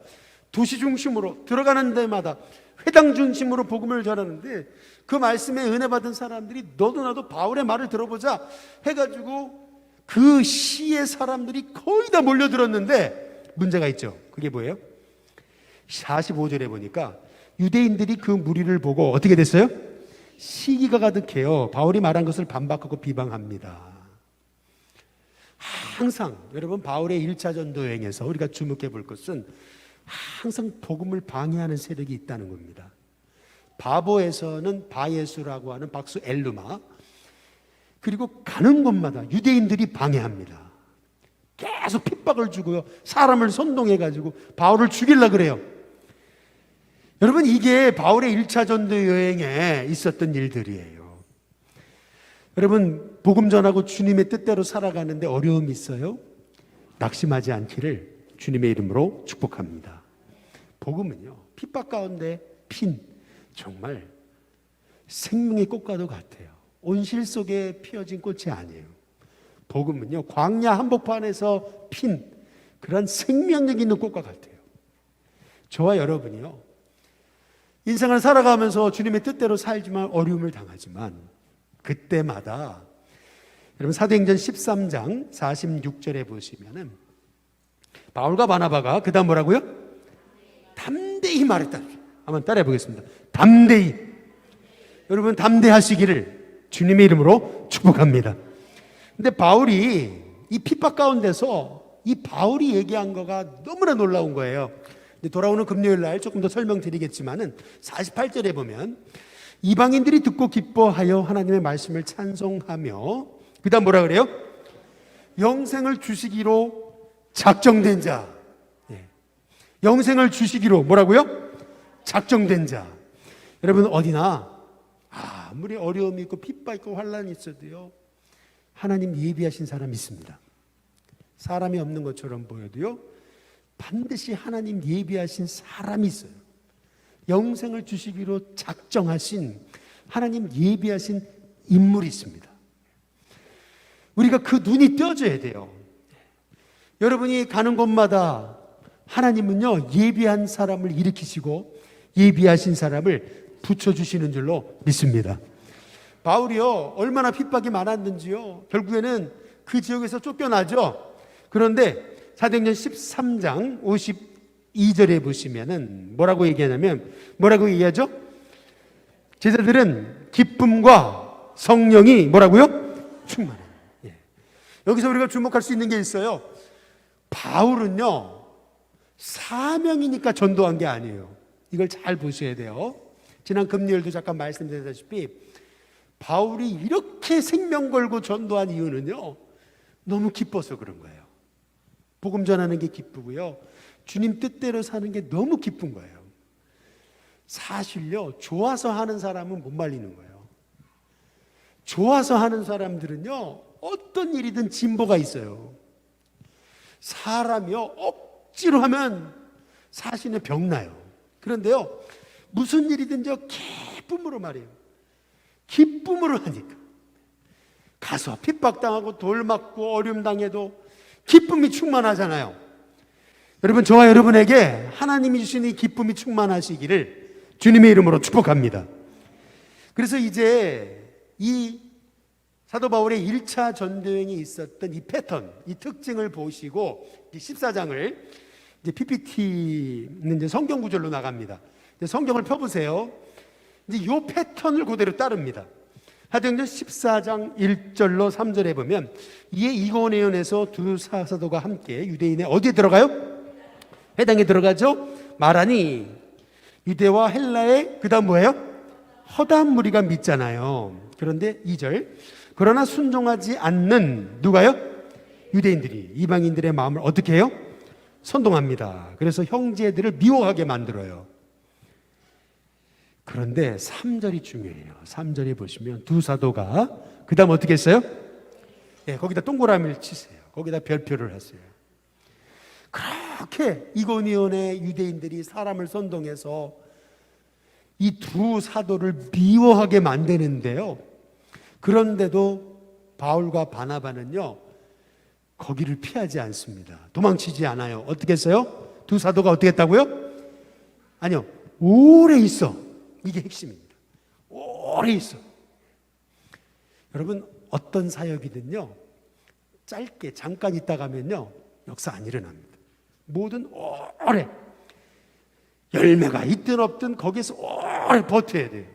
도시 중심으로 들어가는 데마다 회당 중심으로 복음을 전하는데 그 말씀에 은혜 받은 사람들이 너도 나도 바울의 말을 들어보자 해가지고 그 시의 사람들이 거의 다 몰려들었는데 문제가 있죠. 그게 뭐예요? 45절에 보니까 유대인들이 그 무리를 보고 어떻게 됐어요? 시기가 가득해요. 바울이 말한 것을 반박하고 비방합니다. 항상 여러분 바울의 1차 전도 여행에서 우리가 주목해 볼 것은 항상 복음을 방해하는 세력이 있다는 겁니다. 바보에서는 바예수라고 하는 박수 엘루마, 그리고 가는 곳마다 유대인들이 방해합니다. 계속 핍박을 주고요, 사람을 선동해 가지고 바울을 죽이려고 그래요. 여러분 이게 바울의 1차 전도 여행에 있었던 일들이에요. 여러분 복음 전하고 주님의 뜻대로 살아가는데 어려움이 있어요? 낙심하지 않기를 주님의 이름으로 축복합니다. 복음은요, 핍박 가운데 핀 정말 생명의 꽃과도 같아요. 온실 속에 피어진 꽃이 아니에요. 복음은요, 광야 한복판에서 핀 그런 생명력 있는 꽃과 같아요. 저와 여러분이요, 인생을 살아가면서 주님의 뜻대로 살지만 어려움을 당하지만 그때마다 여러분 사도행전 13장 46절에 보시면은 바울과 바나바가 그 다음 뭐라고요? 담대히 말했다. 한번 따라해 보겠습니다. 담대히. 여러분 담대하시기를 주님의 이름으로 축복합니다. 근데 바울이 이 핍박 가운데서 이 바울이 얘기한 거가 너무나 놀라운 거예요. 돌아오는 금요일 날 조금 더 설명드리겠지만은 48절에 보면 이방인들이 듣고 기뻐하여 하나님의 말씀을 찬송하며 그 다음 뭐라 그래요? 영생을 주시기로 작정된 자. 영생을 주시기로 뭐라고요? 작정된 자. 여러분 어디나 아무리 어려움이 있고 핍박 있고 환란이 있어도요, 하나님 예비하신 사람이 있습니다. 사람이 없는 것처럼 보여도요, 반드시 하나님 예비하신 사람이 있어요. 영생을 주시기로 작정하신 하나님 예비하신 인물이 있습니다. 우리가 그 눈이 떠져야 돼요. 여러분이 가는 곳마다 하나님은요, 예비한 사람을 일으키시고 예비하신 사람을 붙여주시는 줄로 믿습니다. 바울이요, 얼마나 핍박이 많았는지요, 결국에는 그 지역에서 쫓겨나죠. 그런데 사도행전 13장 2절에 보시면은 뭐라고 얘기하냐면, 뭐라고 얘기하죠? 제자들은 기쁨과 성령이 뭐라고요? 충만해. 예. 여기서 우리가 주목할 수 있는 게 있어요. 바울은요, 사명이니까 전도한 게 아니에요. 이걸 잘 보셔야 돼요. 지난 금요일도 잠깐 말씀드렸다시피 바울이 이렇게 생명 걸고 전도한 이유는요, 너무 기뻐서 그런 거예요. 복음 전하는 게 기쁘고요, 주님 뜻대로 사는 게 너무 기쁜 거예요. 사실요, 좋아서 하는 사람은 못 말리는 거예요. 좋아서 하는 사람들은요, 어떤 일이든 진보가 있어요. 사람이요, 억지로 하면 사실은 병나요. 그런데요, 무슨 일이든지 기쁨으로 말해요. 기쁨으로 하니까. 가서 핍박당하고 돌 맞고 어려움 당해도 기쁨이 충만하잖아요. 여러분, 저와 여러분에게 하나님이 주신 이 기쁨이 충만하시기를 주님의 이름으로 축복합니다. 그래서 이제 이 사도 바울의 1차 전도행이 있었던 이 패턴, 이 특징을 보시고 14장을 이제 PPT는 이제 성경 구절로 나갑니다. 이제 성경을 펴보세요. 이제 이 패턴을 그대로 따릅니다. 사도행전 14장 1절로 3절에 보면, 이에 이고니온에서 두 사도가 함께 유대인의 어디에 들어가요? 회당에 들어가죠. 말하니 유대와 헬라의 그다음 뭐예요? 허다한 무리가 믿잖아요. 그런데 2절, 그러나 순종하지 않는 누가요? 유대인들이 이방인들의 마음을 어떻게 해요? 선동합니다. 그래서 형제들을 미워하게 만들어요. 그런데 3절이 중요해요. 3절에 보시면 두 사도가 그 다음 어떻게 했어요? 네, 거기다 동그라미를 치세요. 거기다 별표를 하세요. 그렇게 이고니온의 유대인들이 사람을 선동해서 이 두 사도를 미워하게 만드는데요, 그런데도 바울과 바나바는요, 거기를 피하지 않습니다. 도망치지 않아요. 어떻게 했어요? 두 사도가 어떻게 했다고요? 아니요, 오래 있어. 이게 핵심입니다. 오래 있어. 여러분, 어떤 사역이든요, 짧게 잠깐 있다 가면요, 역사 안 일어납니다. 뭐든 오래, 열매가 있든 없든 거기서 오래 버텨야 돼요.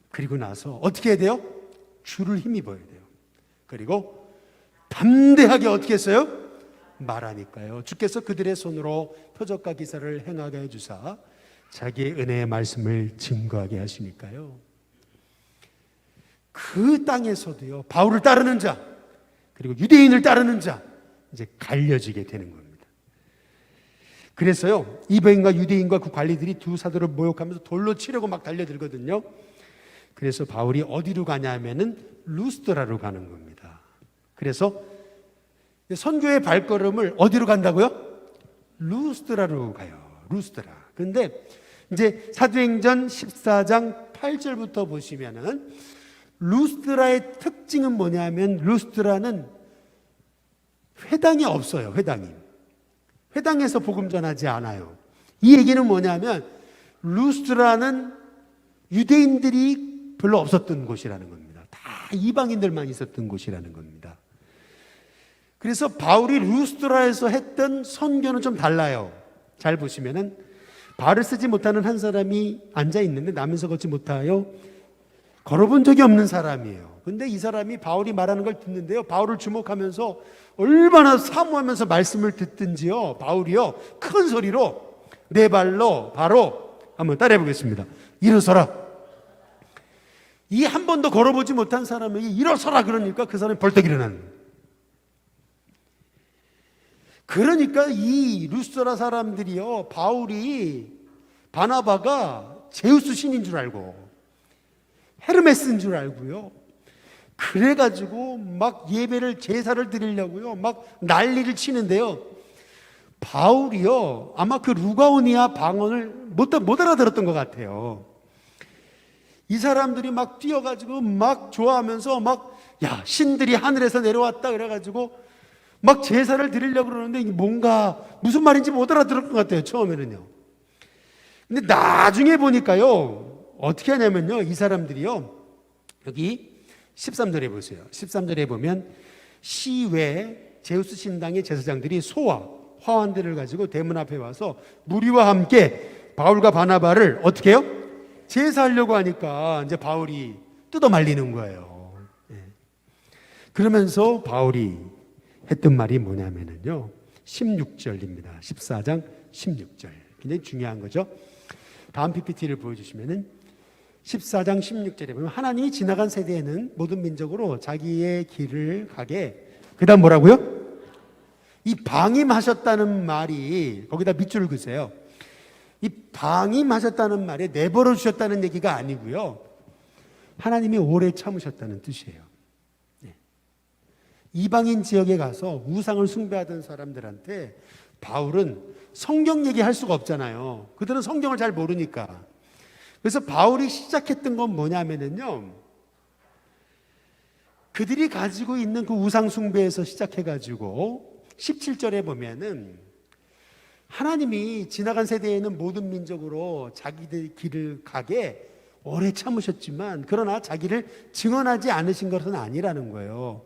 그리고 나서 어떻게 해야 돼요? 주를 힘입어야 돼요. 그리고 담대하게 어떻게 했어요? 말하니까요. 주께서 그들의 손으로 표적과 기사를 행하게 해주사 자기의 은혜의 말씀을 증거하게 하시니까요. 그 땅에서도요, 바울을 따르는 자, 그리고 유대인을 따르는 자, 이제 갈려지게 되는 겁니다. 그래서요, 이방인과 유대인과 그 관리들이 두 사도를 모욕하면서 돌로 치려고 막 달려들거든요. 그래서 바울이 어디로 가냐면은 루스드라로 가는 겁니다. 그래서 선교의 발걸음을 어디로 간다고요? 루스드라로 가요. 루스드라. 그런데 이제 사도행전 14장 8절부터 보시면은 루스드라의 특징은 뭐냐면, 루스드라는 회당이 없어요. 회당에서 복음 전하지 않아요. 이 얘기는 뭐냐면, 루스드라는 유대인들이 별로 없었던 곳이라는 겁니다. 다 이방인들만 있었던 곳이라는 겁니다. 그래서 바울이 루스드라에서 했던 선교는 좀 달라요. 잘 보시면은 발을 쓰지 못하는 한 사람이 앉아 있는데 나면서 걷지 못하여 걸어본 적이 없는 사람이에요. 근데 이 사람이 바울이 말하는 걸 듣는데요, 바울을 주목하면서 얼마나 사모하면서 말씀을 듣든지요, 바울이요, 큰 소리로 내 발로 바로 한번 따라해 보겠습니다. 일어서라. 이 한 번도 걸어보지 못한 사람에게 일어서라 그러니까 그 사람이 벌떡 일어나는 거예요. 그러니까 이 루스드라 사람들이요, 바울이, 바나바가 제우스 신인 줄 알고 헤르메스인 줄 알고요, 그래가지고 막 예배를, 제사를 드리려고요, 막 난리를 치는데요, 바울이요, 아마 그 루가오니아 방언을 못 알아들었던 것 같아요. 이 사람들이 막 뛰어가지고 막 좋아하면서 막, 야, 신들이 하늘에서 내려왔다 그래가지고 막 제사를 드리려고 그러는데 이게 뭔가 무슨 말인지 못 알아들을 것 같아요, 처음에는요. 근데 나중에 보니까요, 어떻게 하냐면요, 이 사람들이요, 여기 13절에 보세요. 13절에 보면 시외 제우스 신당의 제사장들이 소와 화환대를 가지고 대문 앞에 와서 무리와 함께 바울과 바나바를 어떻게 해요? 제사하려고 하니까 이제 바울이 뜯어 말리는 거예요. 그러면서 바울이 했던 말이 뭐냐면요, 16절입니다. 14장 16절. 굉장히 중요한 거죠. 다음 PPT를 보여주시면은 14장 16절에 보면 하나님이 지나간 세대에는 모든 민족으로 자기의 길을 가게, 그 다음 뭐라고요? 이 방임하셨다는 말이 거기다 밑줄을 그으세요. 이 방임하셨다는 말에 내버려 주셨다는 얘기가 아니고요, 하나님이 오래 참으셨다는 뜻이에요. 이방인 지역에 가서 우상을 숭배하던 사람들한테 바울은 성경 얘기할 수가 없잖아요. 그들은 성경을 잘 모르니까. 그래서 바울이 시작했던 건 뭐냐면요, 그들이 가지고 있는 그 우상 숭배에서 시작해가지고 17절에 보면은 하나님이 지나간 세대에는 모든 민족으로 자기들 길을 가게 오래 참으셨지만 그러나 자기를 증언하지 않으신 것은 아니라는 거예요.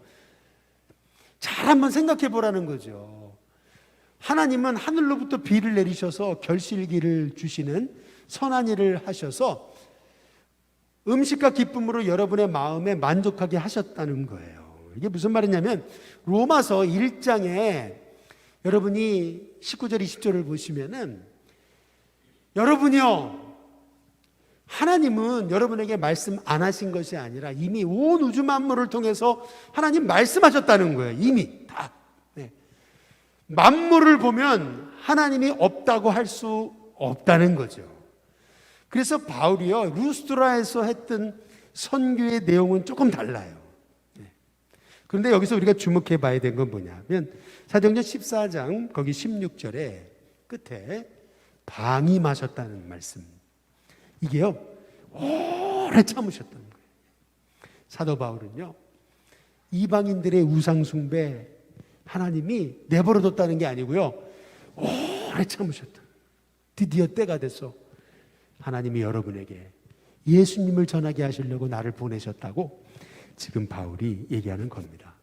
잘 한번 생각해 보라는 거죠. 하나님은 하늘로부터 비를 내리셔서 결실기를 주시는 선한 일을 하셔서 음식과 기쁨으로 여러분의 마음에 만족하게 하셨다는 거예요. 이게 무슨 말이냐면 로마서 1장에 여러분이 19절 20절을 보시면은 여러분이요, 하나님은 여러분에게 말씀 안 하신 것이 아니라 이미 온 우주 만물을 통해서 하나님 말씀하셨다는 거예요. 이미 다. 만물을 보면 하나님이 없다고 할 수 없다는 거죠. 그래서 바울이요, 루스드라에서 했던 선교의 내용은 조금 달라요. 그런데 여기서 우리가 주목해 봐야 될 건 뭐냐면 사도행전 14장 거기 16절에 끝에 방임하셨다는 말씀, 이게요 오래 참으셨다는 거예요. 사도 바울은요, 이방인들의 우상 숭배 하나님이 내버려뒀다는 게 아니고요, 오래 참으셨다. 드디어 때가 돼서 하나님이 여러분에게 예수님을 전하게 하시려고 나를 보내셨다고 지금 바울이 얘기하는 겁니다.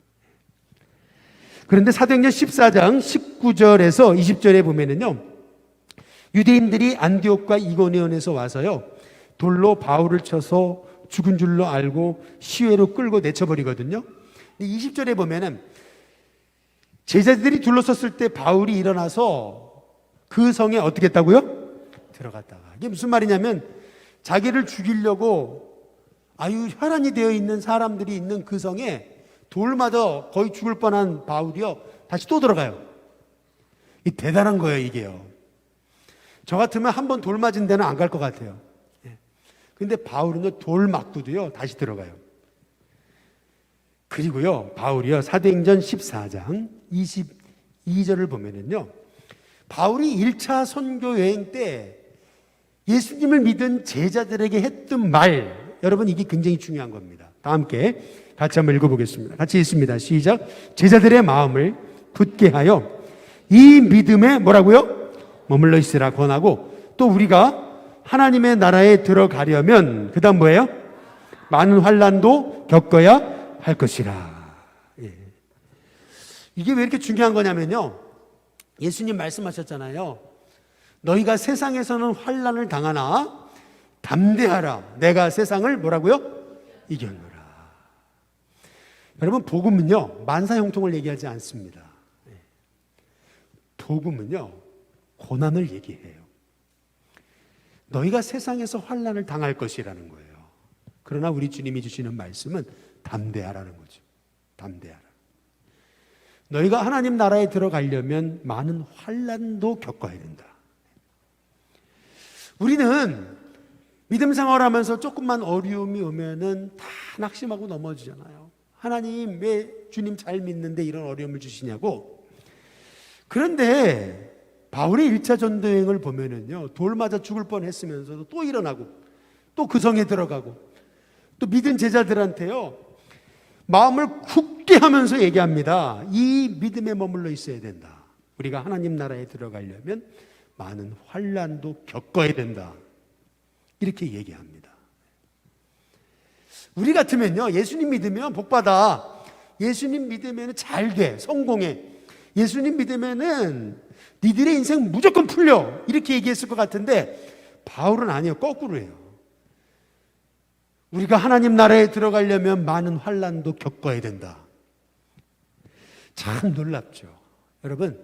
그런데 사도행전 14장 19절에서 20절에 보면은요, 유대인들이 안디옥과 이고니온에서 와서요 돌로 바울을 쳐서 죽은 줄로 알고 시외로 끌고 내쳐버리거든요. 20절에 보면은 제자들이 둘러섰을 때 바울이 일어나서 그 성에 어떻게 했다고요? 들어갔다가. 이게 무슨 말이냐면 자기를 죽이려고 아유 혈안이 되어 있는 사람들이 있는 그 성에 돌 맞아 거의 죽을 뻔한 바울이요 다시 또 들어가요. 이 대단한 거예요, 이게요. 저 같으면 한 번 돌 맞은 데는 안 갈 것 같아요. 근데 바울은 돌 맞고도요 다시 들어가요. 그리고요 바울이요 사도행전 14장 22절을 보면은요, 바울이 1차 선교 여행 때 예수님을 믿은 제자들에게 했던 말, 여러분 이게 굉장히 중요한 겁니다. 다 함께 같이 한번 읽어보겠습니다. 같이 읽습니다. 시작. 제자들의 마음을 굳게 하여 이 믿음에 뭐라고요? 머물러 있으라 권하고, 또 우리가 하나님의 나라에 들어가려면 그 다음 뭐예요? 많은 환난도 겪어야 할 것이라. 이게 왜 이렇게 중요한 거냐면요, 예수님 말씀하셨잖아요. 너희가 세상에서는 환난을 당하나 담대하라. 내가 세상을 뭐라고요? 이겼노라. 여러분 복음은요 만사형통을 얘기하지 않습니다. 복음은요 고난을 얘기해요. 너희가 세상에서 환난을 당할 것이라는 거예요. 그러나 우리 주님이 주시는 말씀은 담대하라는 거죠. 담대하라. 너희가 하나님 나라에 들어가려면 많은 환난도 겪어야 된다. 우리는 믿음 생활하면서 조금만 어려움이 오면은 다 낙심하고 넘어지잖아요. 하나님 왜 주님 잘 믿는데 이런 어려움을 주시냐고. 그런데 바울의 1차 전도여행을 보면은요, 돌 맞아 죽을 뻔했으면서도 또 일어나고 또 그 성에 들어가고 또 믿은 제자들한테요 마음을 굳게 하면서 얘기합니다. 이 믿음에 머물러 있어야 된다. 우리가 하나님 나라에 들어가려면 많은 환난도 겪어야 된다. 이렇게 얘기합니다. 우리 같으면요, 예수님 믿으면 복받아. 예수님 믿으면 잘 돼. 성공해. 예수님 믿으면은 니들의 인생 무조건 풀려, 이렇게 얘기했을 것 같은데 바울은 아니에요. 거꾸로 해요. 우리가 하나님 나라에 들어가려면 많은 환난도 겪어야 된다. 참 놀랍죠. 여러분,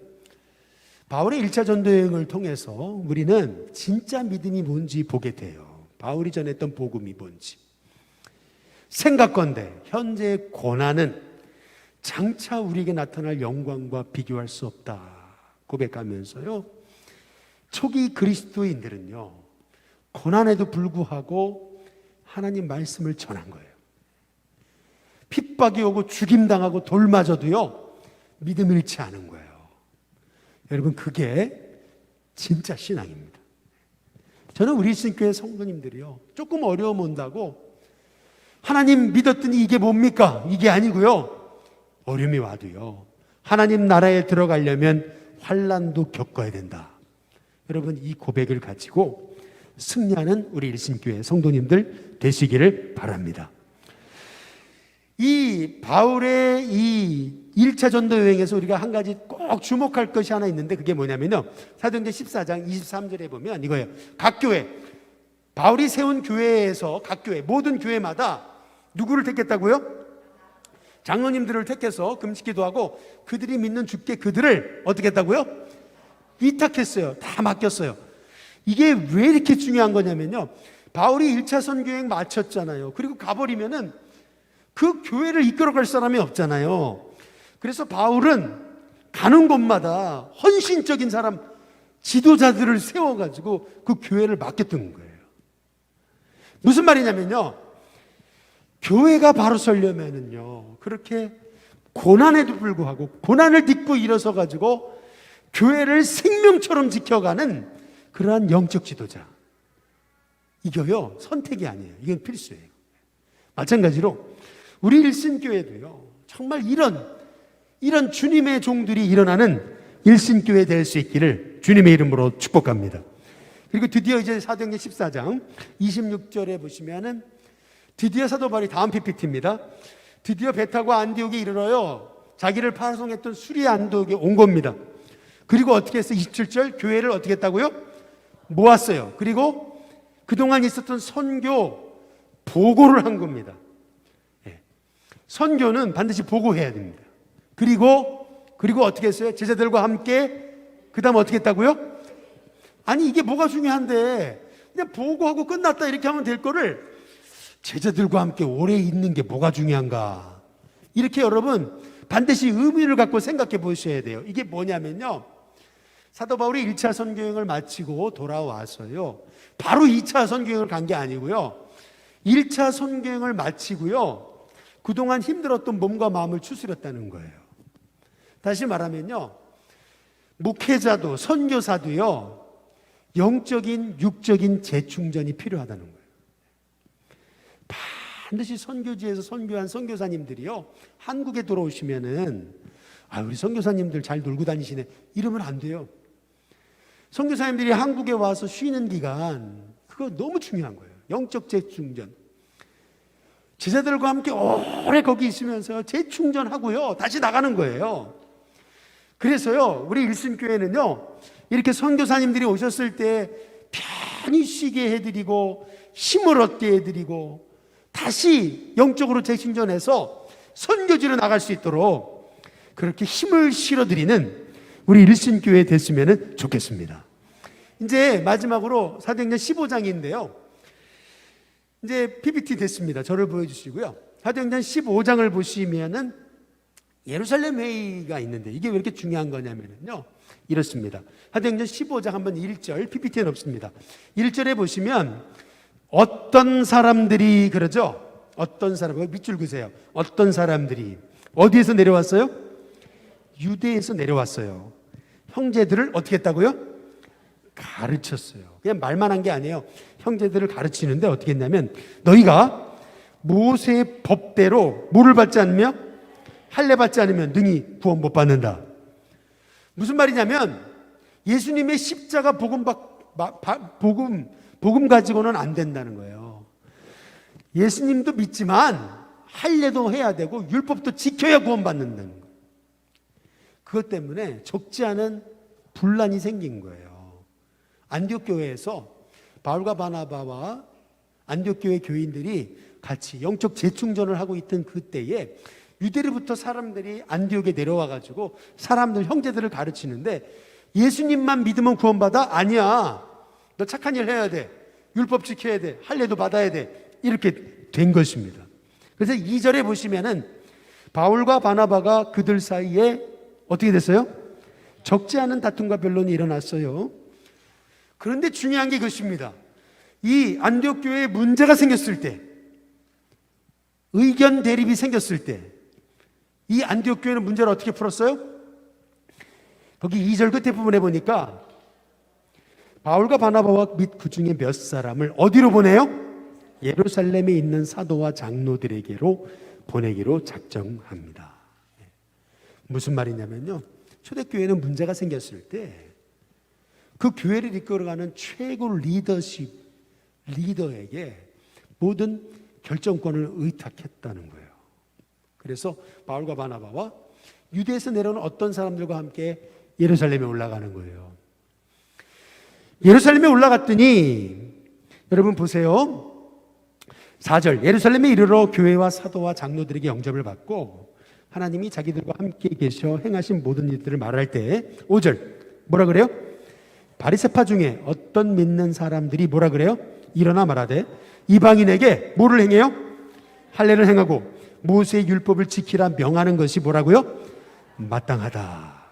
바울의 1차 전도 여행을 통해서 우리는 진짜 믿음이 뭔지 보게 돼요. 바울이 전했던 복음이 뭔지. 생각건대 현재의 고난은 장차 우리에게 나타날 영광과 비교할 수 없다 고백하면서요, 초기 그리스도인들은요 고난에도 불구하고 하나님 말씀을 전한 거예요. 핍박이 오고 죽임당하고 돌 맞아도요 믿음 잃지 않은 거예요. 여러분, 그게 진짜 신앙입니다. 저는 우리 신교회 성도님들이요 조금 어려움 온다고 하나님 믿었더니 이게 뭡니까? 이게 아니고요, 어려움이 와도요 하나님 나라에 들어가려면 환난도 겪어야 된다. 여러분, 이 고백을 가지고 승리하는 우리 일신교회 성도님들 되시기를 바랍니다. 이 바울의 이 1차 전도 여행에서 우리가 한 가지 꼭 주목할 것이 하나 있는데, 그게 뭐냐면요, 사도행전 14장 23절에 보면 이거예요. 각 교회, 바울이 세운 교회에서 각 교회, 모든 교회마다 누구를 택했다고요? 장로님들을 택해서 금식기도 하고 그들이 믿는 주께 그들을 어떻게 했다고요? 위탁했어요. 다 맡겼어요. 이게 왜 이렇게 중요한 거냐면요, 바울이 1차 선교여행 마쳤잖아요. 그리고 가버리면은 그 교회를 이끌어갈 사람이 없잖아요. 그래서 바울은 가는 곳마다 헌신적인 사람, 지도자들을 세워가지고 그 교회를 맡겼던 거예요. 무슨 말이냐면요, 교회가 바로 서려면은요 그렇게 고난에도 불구하고 고난을 딛고 일어서 가지고 교회를 생명처럼 지켜가는 그러한 영적 지도자, 이거요 선택이 아니에요. 이건 필수예요. 마찬가지로 우리 일신교회도요 정말 이런 주님의 종들이 일어나는 일신교회 될 수 있기를 주님의 이름으로 축복합니다. 그리고 드디어 이제 사도행전 14장 26절에 보시면은 드디어 사도 바울이 다음 PPT입니다. 드디어 배 타고 안디옥에 이르러요 자기를 파송했던 수리 안디옥에 온 겁니다. 그리고 어떻게 했어요? 27절, 교회를 어떻게 했다고요? 모았어요. 그리고 그동안 있었던 선교 보고를 한 겁니다. 선교는 반드시 보고해야 됩니다. 그리고 어떻게 했어요? 제자들과 함께 그 다음 어떻게 했다고요? 아니, 이게 뭐가 중요한데 그냥 보고하고 끝났다 이렇게 하면 될 거를 제자들과 함께 오래 있는 게 뭐가 중요한가, 이렇게 여러분 반드시 의미를 갖고 생각해 보셔야 돼요. 이게 뭐냐면요, 사도 바울이 1차 선교여행을 마치고 돌아와서요 바로 2차 선교여행을 간 게 아니고요, 1차 선교여행을 마치고요 그동안 힘들었던 몸과 마음을 추스렸다는 거예요. 다시 말하면요, 목회자도 선교사도요 영적인 육적인 재충전이 필요하다는 거예요. 반드시 선교지에서 선교한 선교사님들이요 한국에 돌아오시면은 우리 선교사님들 잘 놀고 다니시네 이러면 안 돼요. 선교사님들이 한국에 와서 쉬는 기간, 그거 너무 중요한 거예요. 영적 재충전. 제자들과 함께 오래 거기 있으면서 재충전하고요 다시 나가는 거예요. 그래서요 우리 일신교회는요 이렇게 선교사님들이 오셨을 때 편히 쉬게 해드리고 힘을 얻게 해드리고 다시 영적으로 재충전해서 선교지로 나갈 수 있도록 그렇게 힘을 실어드리는 우리 일신교회 됐으면 좋겠습니다. 이제 마지막으로 사도행전 15장인데요 이제 PPT 됐습니다. 저를 보여주시고요. 사도행전 15장을 보시면은 예루살렘 회의가 있는데 이게 왜 이렇게 중요한 거냐면요 이렇습니다. 사도행전 15장 한번 1절, PPT는 없습니다. 1절에 보시면 어떤 사람들이 그러죠. 어떤 사람, 밑줄 그세요. 어떤 사람들이 어디에서 내려왔어요? 유대에서 내려왔어요. 형제들을 어떻게 했다고요? 가르쳤어요. 그냥 말만 한 게 아니에요. 형제들을 가르치는데 어떻게 했냐면 너희가 모세의 법대로 뭐를 받지 않으며 할례 받지 않으면 능히 구원 못 받는다. 무슨 말이냐면 예수님의 십자가 복음 가지고는 안 된다는 거예요. 예수님도 믿지만 할례도 해야 되고 율법도 지켜야 구원 받는다는 거예요. 그것 때문에 적지 않은 분란이 생긴 거예요. 안디옥 교회에서 바울과 바나바와 안디옥 교회 교인들이 같이 영적 재충전을 하고 있던 그때에 유대로부터 사람들이 안디옥에 내려와 가지고 사람들 형제들을 가르치는데 예수님만 믿으면 구원받아? 아니야. 너 착한 일 해야 돼. 율법 지켜야 돼. 할례도 받아야 돼. 이렇게 된 것입니다. 그래서 2절에 보시면은 바울과 바나바가 그들 사이에 어떻게 됐어요? 적지 않은 다툼과 변론이 일어났어요. 그런데 중요한 게 이것입니다. 이 안디옥 교회에 문제가 생겼을 때, 의견 대립이 생겼을 때, 이 안디옥 교회는 문제를 어떻게 풀었어요? 거기 2절 끝에 부분에 보니까 바울과 바나바와 및 그 중에 몇 사람을 어디로 보내요? 예루살렘에 있는 사도와 장로들에게로 보내기로 작정합니다. 무슨 말이냐면요, 초대교회는 문제가 생겼을 때 그 교회를 이끌어가는 최고 리더에게 모든 결정권을 의탁했다는 거예요. 그래서 바울과 바나바와 유대에서 내려오는 어떤 사람들과 함께 예루살렘에 올라가는 거예요. 예루살렘에 올라갔더니 여러분 보세요. 4절, 예루살렘에 이르러 교회와 사도와 장로들에게 영접을 받고 하나님이 자기들과 함께 계셔 행하신 모든 일들을 말할 때 5절 뭐라 그래요? 바리새파 중에 어떤 믿는 사람들이 뭐라 그래요? 일어나 말하되 이방인에게 뭐를 행해요? 할례를 행하고 모세의 율법을 지키라 명하는 것이 뭐라고요? 마땅하다.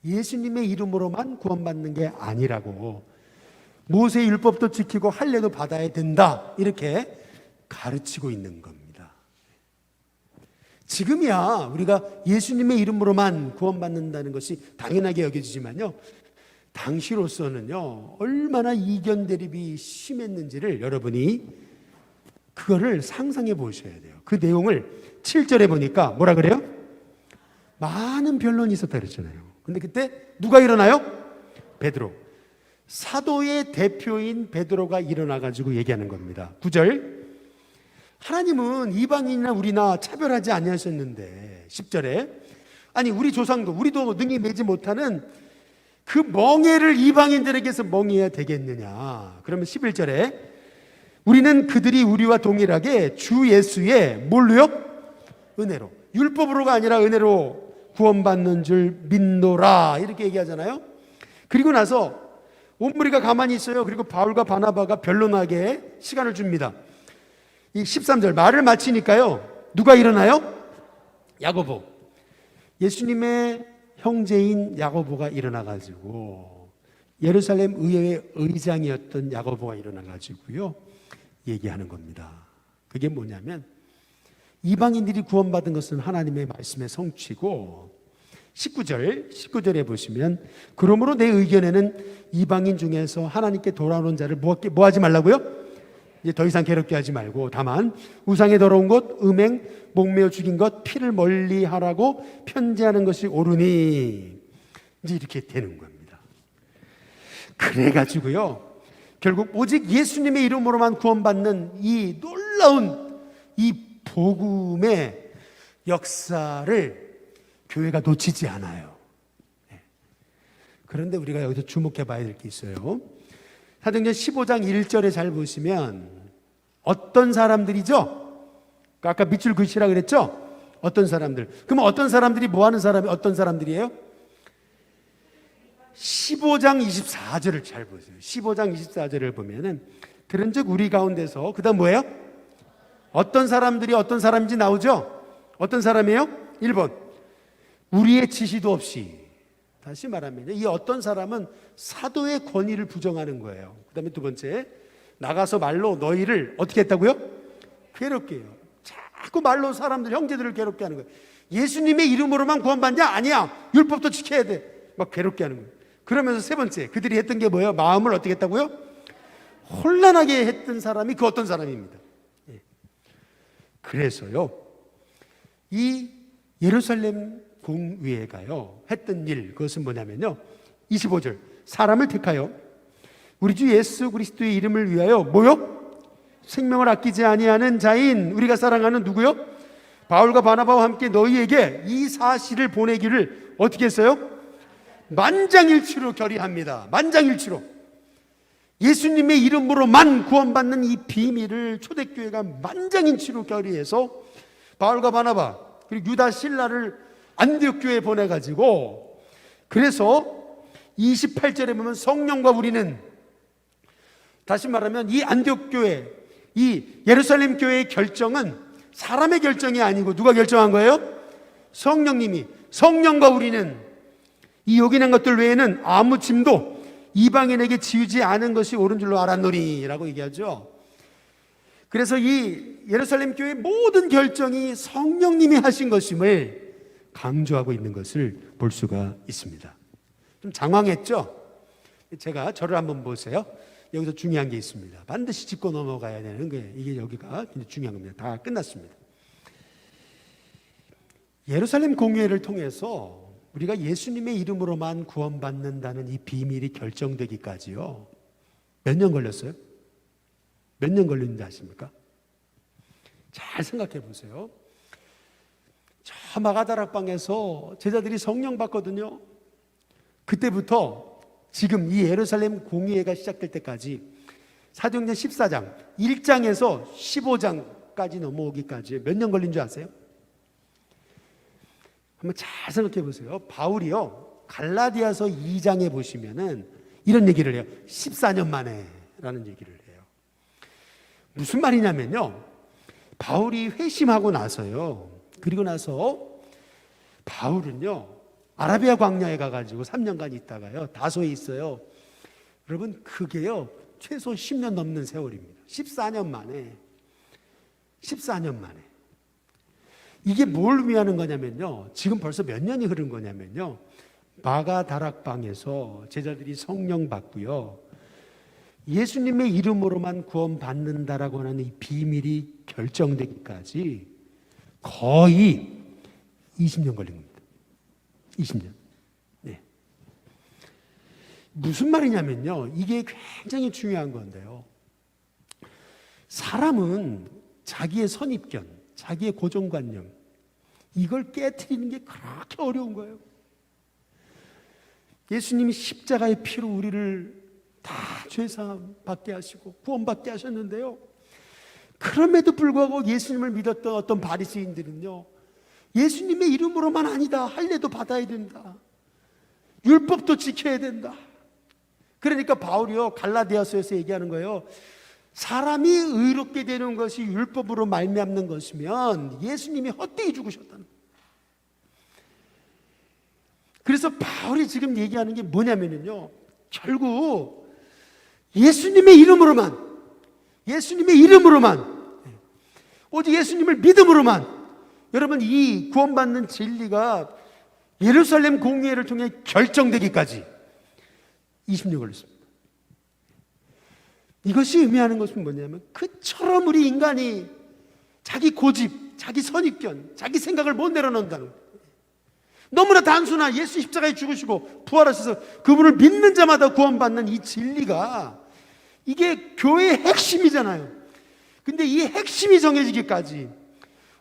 예수님의 이름으로만 구원받는 게 아니라고, 모세의 율법도 지키고 할례도 받아야 된다, 이렇게 가르치고 있는 겁니다. 지금이야 우리가 예수님의 이름으로만 구원받는다는 것이 당연하게 여겨지지만요, 당시로서는요 얼마나 이견 대립이 심했는지를 여러분이 그거를 상상해 보셔야 돼요. 그 내용을 7절에 보니까 뭐라 그래요? 많은 변론이 있었다 그랬잖아요. 근데 그때 누가 일어나요? 베드로. 사도의 대표인 베드로가 일어나 가지고 얘기하는 겁니다. 9절, 하나님은 이방인이나 우리나 차별하지 아니하셨는데, 10절에 아니 우리 조상도 우리도 능히 매지 못하는 그 멍에를 이방인들에게서 멍해야 되겠느냐. 그러면 11절에 우리는 그들이 우리와 동일하게 주 예수의 뭘로요? 은혜로, 율법으로가 아니라 은혜로 구원받는 줄 믿노라, 이렇게 얘기하잖아요. 그리고 나서 온 무리가 가만히 있어요. 그리고 바울과 바나바가 변론하게 시간을 줍니다. 이 13절 말을 마치니까요 누가 일어나요? 야고보, 예수님의 형제인 야고보가 일어나가지고, 예루살렘 의회의 의장이었던 야고보가 일어나가지고요 얘기하는 겁니다. 그게 뭐냐면 이방인들이 구원받은 것은 하나님의 말씀의 성취고, 19절에 보시면 그러므로 내 의견에는 이방인 중에서 하나님께 돌아오는 자를 뭐 하지 말라고요? 이제 더 이상 괴롭게 하지 말고 다만 우상에 더러운 것, 음행, 목매어 죽인 것, 피를 멀리하라고 편지하는 것이 옳으니, 이제 이렇게 되는 겁니다. 그래가지고요 결국 오직 예수님의 이름으로만 구원받는 이 놀라운 이 복음의 역사를 교회가 놓치지 않아요. 그런데 우리가 여기서 주목해 봐야 될 게 있어요. 사도행전 15장 1절에 잘 보시면 어떤 사람들이죠? 아까 밑줄 그시라 그랬죠? 어떤 사람들. 그럼 어떤 사람들이 뭐 하는 사람이 어떤 사람들이에요? 15장 24절을 잘 보세요. 15장 24절을 보면은 그런즉 우리 가운데서, 그다음 뭐예요? 어떤 사람들이 어떤 사람인지 나오죠? 어떤 사람이에요? 1번 우리의 지시도 없이. 다시 말하면 이 어떤 사람은 사도의 권위를 부정하는 거예요. 그 다음에 두 번째, 나가서 말로 너희를 어떻게 했다고요? 괴롭게 해요. 자꾸 말로 사람들, 형제들을 괴롭게 하는 거예요. 예수님의 이름으로만 구원받냐? 아니야, 율법도 지켜야 돼. 막 괴롭게 하는 거예요. 그러면서 세 번째, 그들이 했던 게 뭐예요? 마음을 어떻게 했다고요? 혼란하게 했던 사람이 그 어떤 사람입니다. 그래서요 이 예루살렘 공의회가요 했던 일, 그것은 뭐냐면요 25절, 사람을 택하여 우리 주 예수 그리스도의 이름을 위하여 뭐요? 생명을 아끼지 아니하는 자인 우리가 사랑하는 누구요? 바울과 바나바와 함께 너희에게 이 사실을 보내기를 어떻게 했어요? 만장일치로 결의합니다. 만장일치로. 예수님의 이름으로만 구원받는 이 비밀을 초대교회가 만장일치로 결의해서 바울과 바나바 그리고 유다 실라를 안디옥 교회에 보내가지고, 그래서 28절에 보면 성령과 우리는, 다시 말하면 이 안디옥 교회, 이 예루살렘 교회의 결정은 사람의 결정이 아니고 누가 결정한 거예요? 성령님이. 성령과 우리는 이 요긴한 것들 외에는 아무 짐도 이방인에게 지우지 않은 것이 옳은 줄로 알았노니라고 얘기하죠. 그래서 이 예루살렘 교회의 모든 결정이 성령님이 하신 것임을 강조하고 있는 것을 볼 수가 있습니다. 좀 장황했죠? 제가 저를 한번 보세요. 여기서 중요한 게 있습니다. 반드시 짚고 넘어가야 되는 게, 이게 여기가 중요한 겁니다. 다 끝났습니다. 예루살렘 공회를 통해서 우리가 예수님의 이름으로만 구원받는다는 이 비밀이 결정되기까지요, 몇 년 걸렸어요? 몇 년 걸렸는지 아십니까? 잘 생각해 보세요. 저 마가다락방에서 제자들이 성령 받거든요. 그때부터 지금 이 예루살렘 공의회가 시작될 때까지 사도행전 14장 1장에서 15장까지 넘어오기까지 몇 년 걸린 줄 아세요? 한번 잘 생각해 보세요. 바울이요, 갈라디아서 2장에 보시면은 이런 얘기를 해요. 14년 만에 라는 얘기를 해요. 무슨 말이냐면요, 바울이 회심하고 나서요, 그리고 나서 바울은요 아라비아 광야에 가가지고 3년간 있다가요 다소에 있어요. 여러분, 그게요 최소 10년 넘는 세월입니다. 14년 만에. 14년 만에. 이게 뭘 의미하는 거냐면요, 지금 벌써 몇 년이 흐른 거냐면요, 마가다락방에서 제자들이 성령 받고요, 예수님의 이름으로만 구원받는다라고 하는 이 비밀이 결정되기까지 거의 20년 걸린 겁니다. 20년. 네. 무슨 말이냐면요, 이게 굉장히 중요한 건데요, 사람은 자기의 선입견, 자기의 고정관념, 이걸 깨트리는 게 그렇게 어려운 거예요. 예수님이 십자가의 피로 우리를 다 죄사함 받게 하시고 구원받게 하셨는데요, 그럼에도 불구하고 예수님을 믿었던 어떤 바리새인들은요, 예수님의 이름으로만 아니다, 할례도 받아야 된다, 율법도 지켜야 된다. 그러니까 바울이요 갈라디아서에서 얘기하는 거예요. 사람이 의롭게 되는 것이 율법으로 말미암는 것이면 예수님이 헛되이 죽으셨다는 거예요. 그래서 바울이 지금 얘기하는 게 뭐냐면요, 결국 예수님의 이름으로만, 오직 예수님을 믿음으로만, 여러분, 이 구원받는 진리가 예루살렘 공의회를 통해 결정되기까지 20년 걸렸습니다. 이것이 의미하는 것은 뭐냐면, 그처럼 우리 인간이 자기 고집, 자기 선입견, 자기 생각을 못 내려놓는다는 거예요. 너무나 단순한 예수 십자가에 죽으시고 부활하셔서 그분을 믿는 자마다 구원받는 이 진리가, 이게 교회의 핵심이잖아요. 근데 이 핵심이 정해지기까지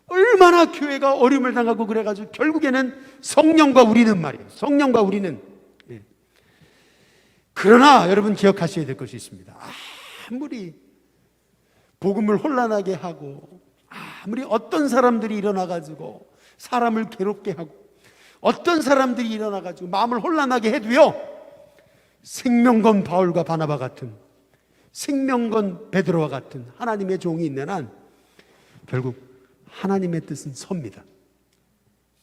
얼마나 교회가 어려움을 당하고 그래가지고 결국에는 성령과 우리는 말이에요. 성령과 우리는. 예. 그러나 여러분 기억하셔야 될 것이 있습니다. 아무리 복음을 혼란하게 하고, 아무리 어떤 사람들이 일어나가지고 사람을 괴롭게 하고, 어떤 사람들이 일어나가지고 마음을 혼란하게 해도요, 생명건 바울과 바나바 같은, 생명건 베드로와 같은 하나님의 종이 있는 한 결국 하나님의 뜻은 섭니다.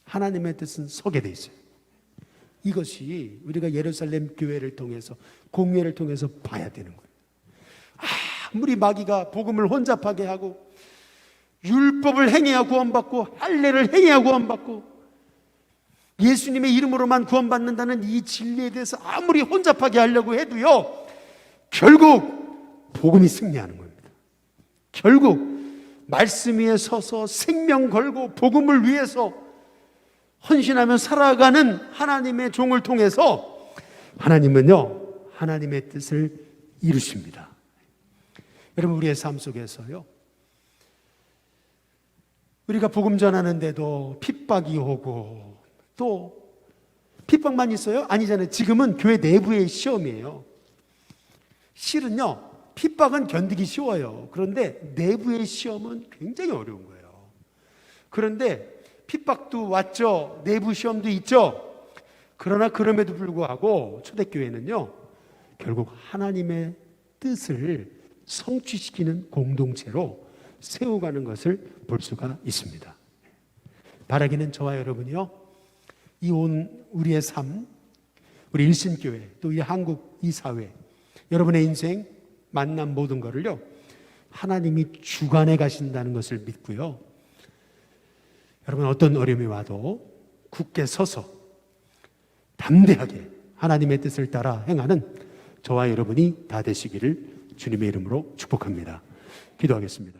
하나님의 뜻은 서게 돼 있어요. 이것이 우리가 예루살렘 교회를 통해서, 공회를 통해서 봐야 되는 거예요. 아무리 마귀가 복음을 혼잡하게 하고 율법을 행해야 구원받고 할례를 행해야 구원받고 예수님의 이름으로만 구원받는다는 이 진리에 대해서 아무리 혼잡하게 하려고 해도요, 결국 복음이 승리하는 겁니다. 결국 말씀 위에 서서 생명 걸고 복음을 위해서 헌신하며 살아가는 하나님의 종을 통해서 하나님은요, 하나님의 뜻을 이루십니다. 여러분, 우리의 삶 속에서요, 우리가 복음 전하는데도 핍박이 오고 또 핍박만 있어요? 아니잖아요. 지금은 교회 내부의 시험이에요. 실은요, 핍박은 견디기 쉬워요. 그런데 내부의 시험은 굉장히 어려운 거예요. 그런데 핍박도 왔죠. 내부 시험도 있죠. 그러나 그럼에도 불구하고 초대교회는요, 결국 하나님의 뜻을 성취시키는 공동체로 세워가는 것을 볼 수가 있습니다. 바라기는 저와 여러분이요, 이 온 우리의 삶, 우리 일신교회, 또 이 한국 이 사회, 여러분의 인생, 만남 모든 것을요, 하나님이 주관해 가신다는 것을 믿고요, 여러분 어떤 어려움이 와도 굳게 서서 담대하게 하나님의 뜻을 따라 행하는 저와 여러분이 다 되시기를 주님의 이름으로 축복합니다. 기도하겠습니다.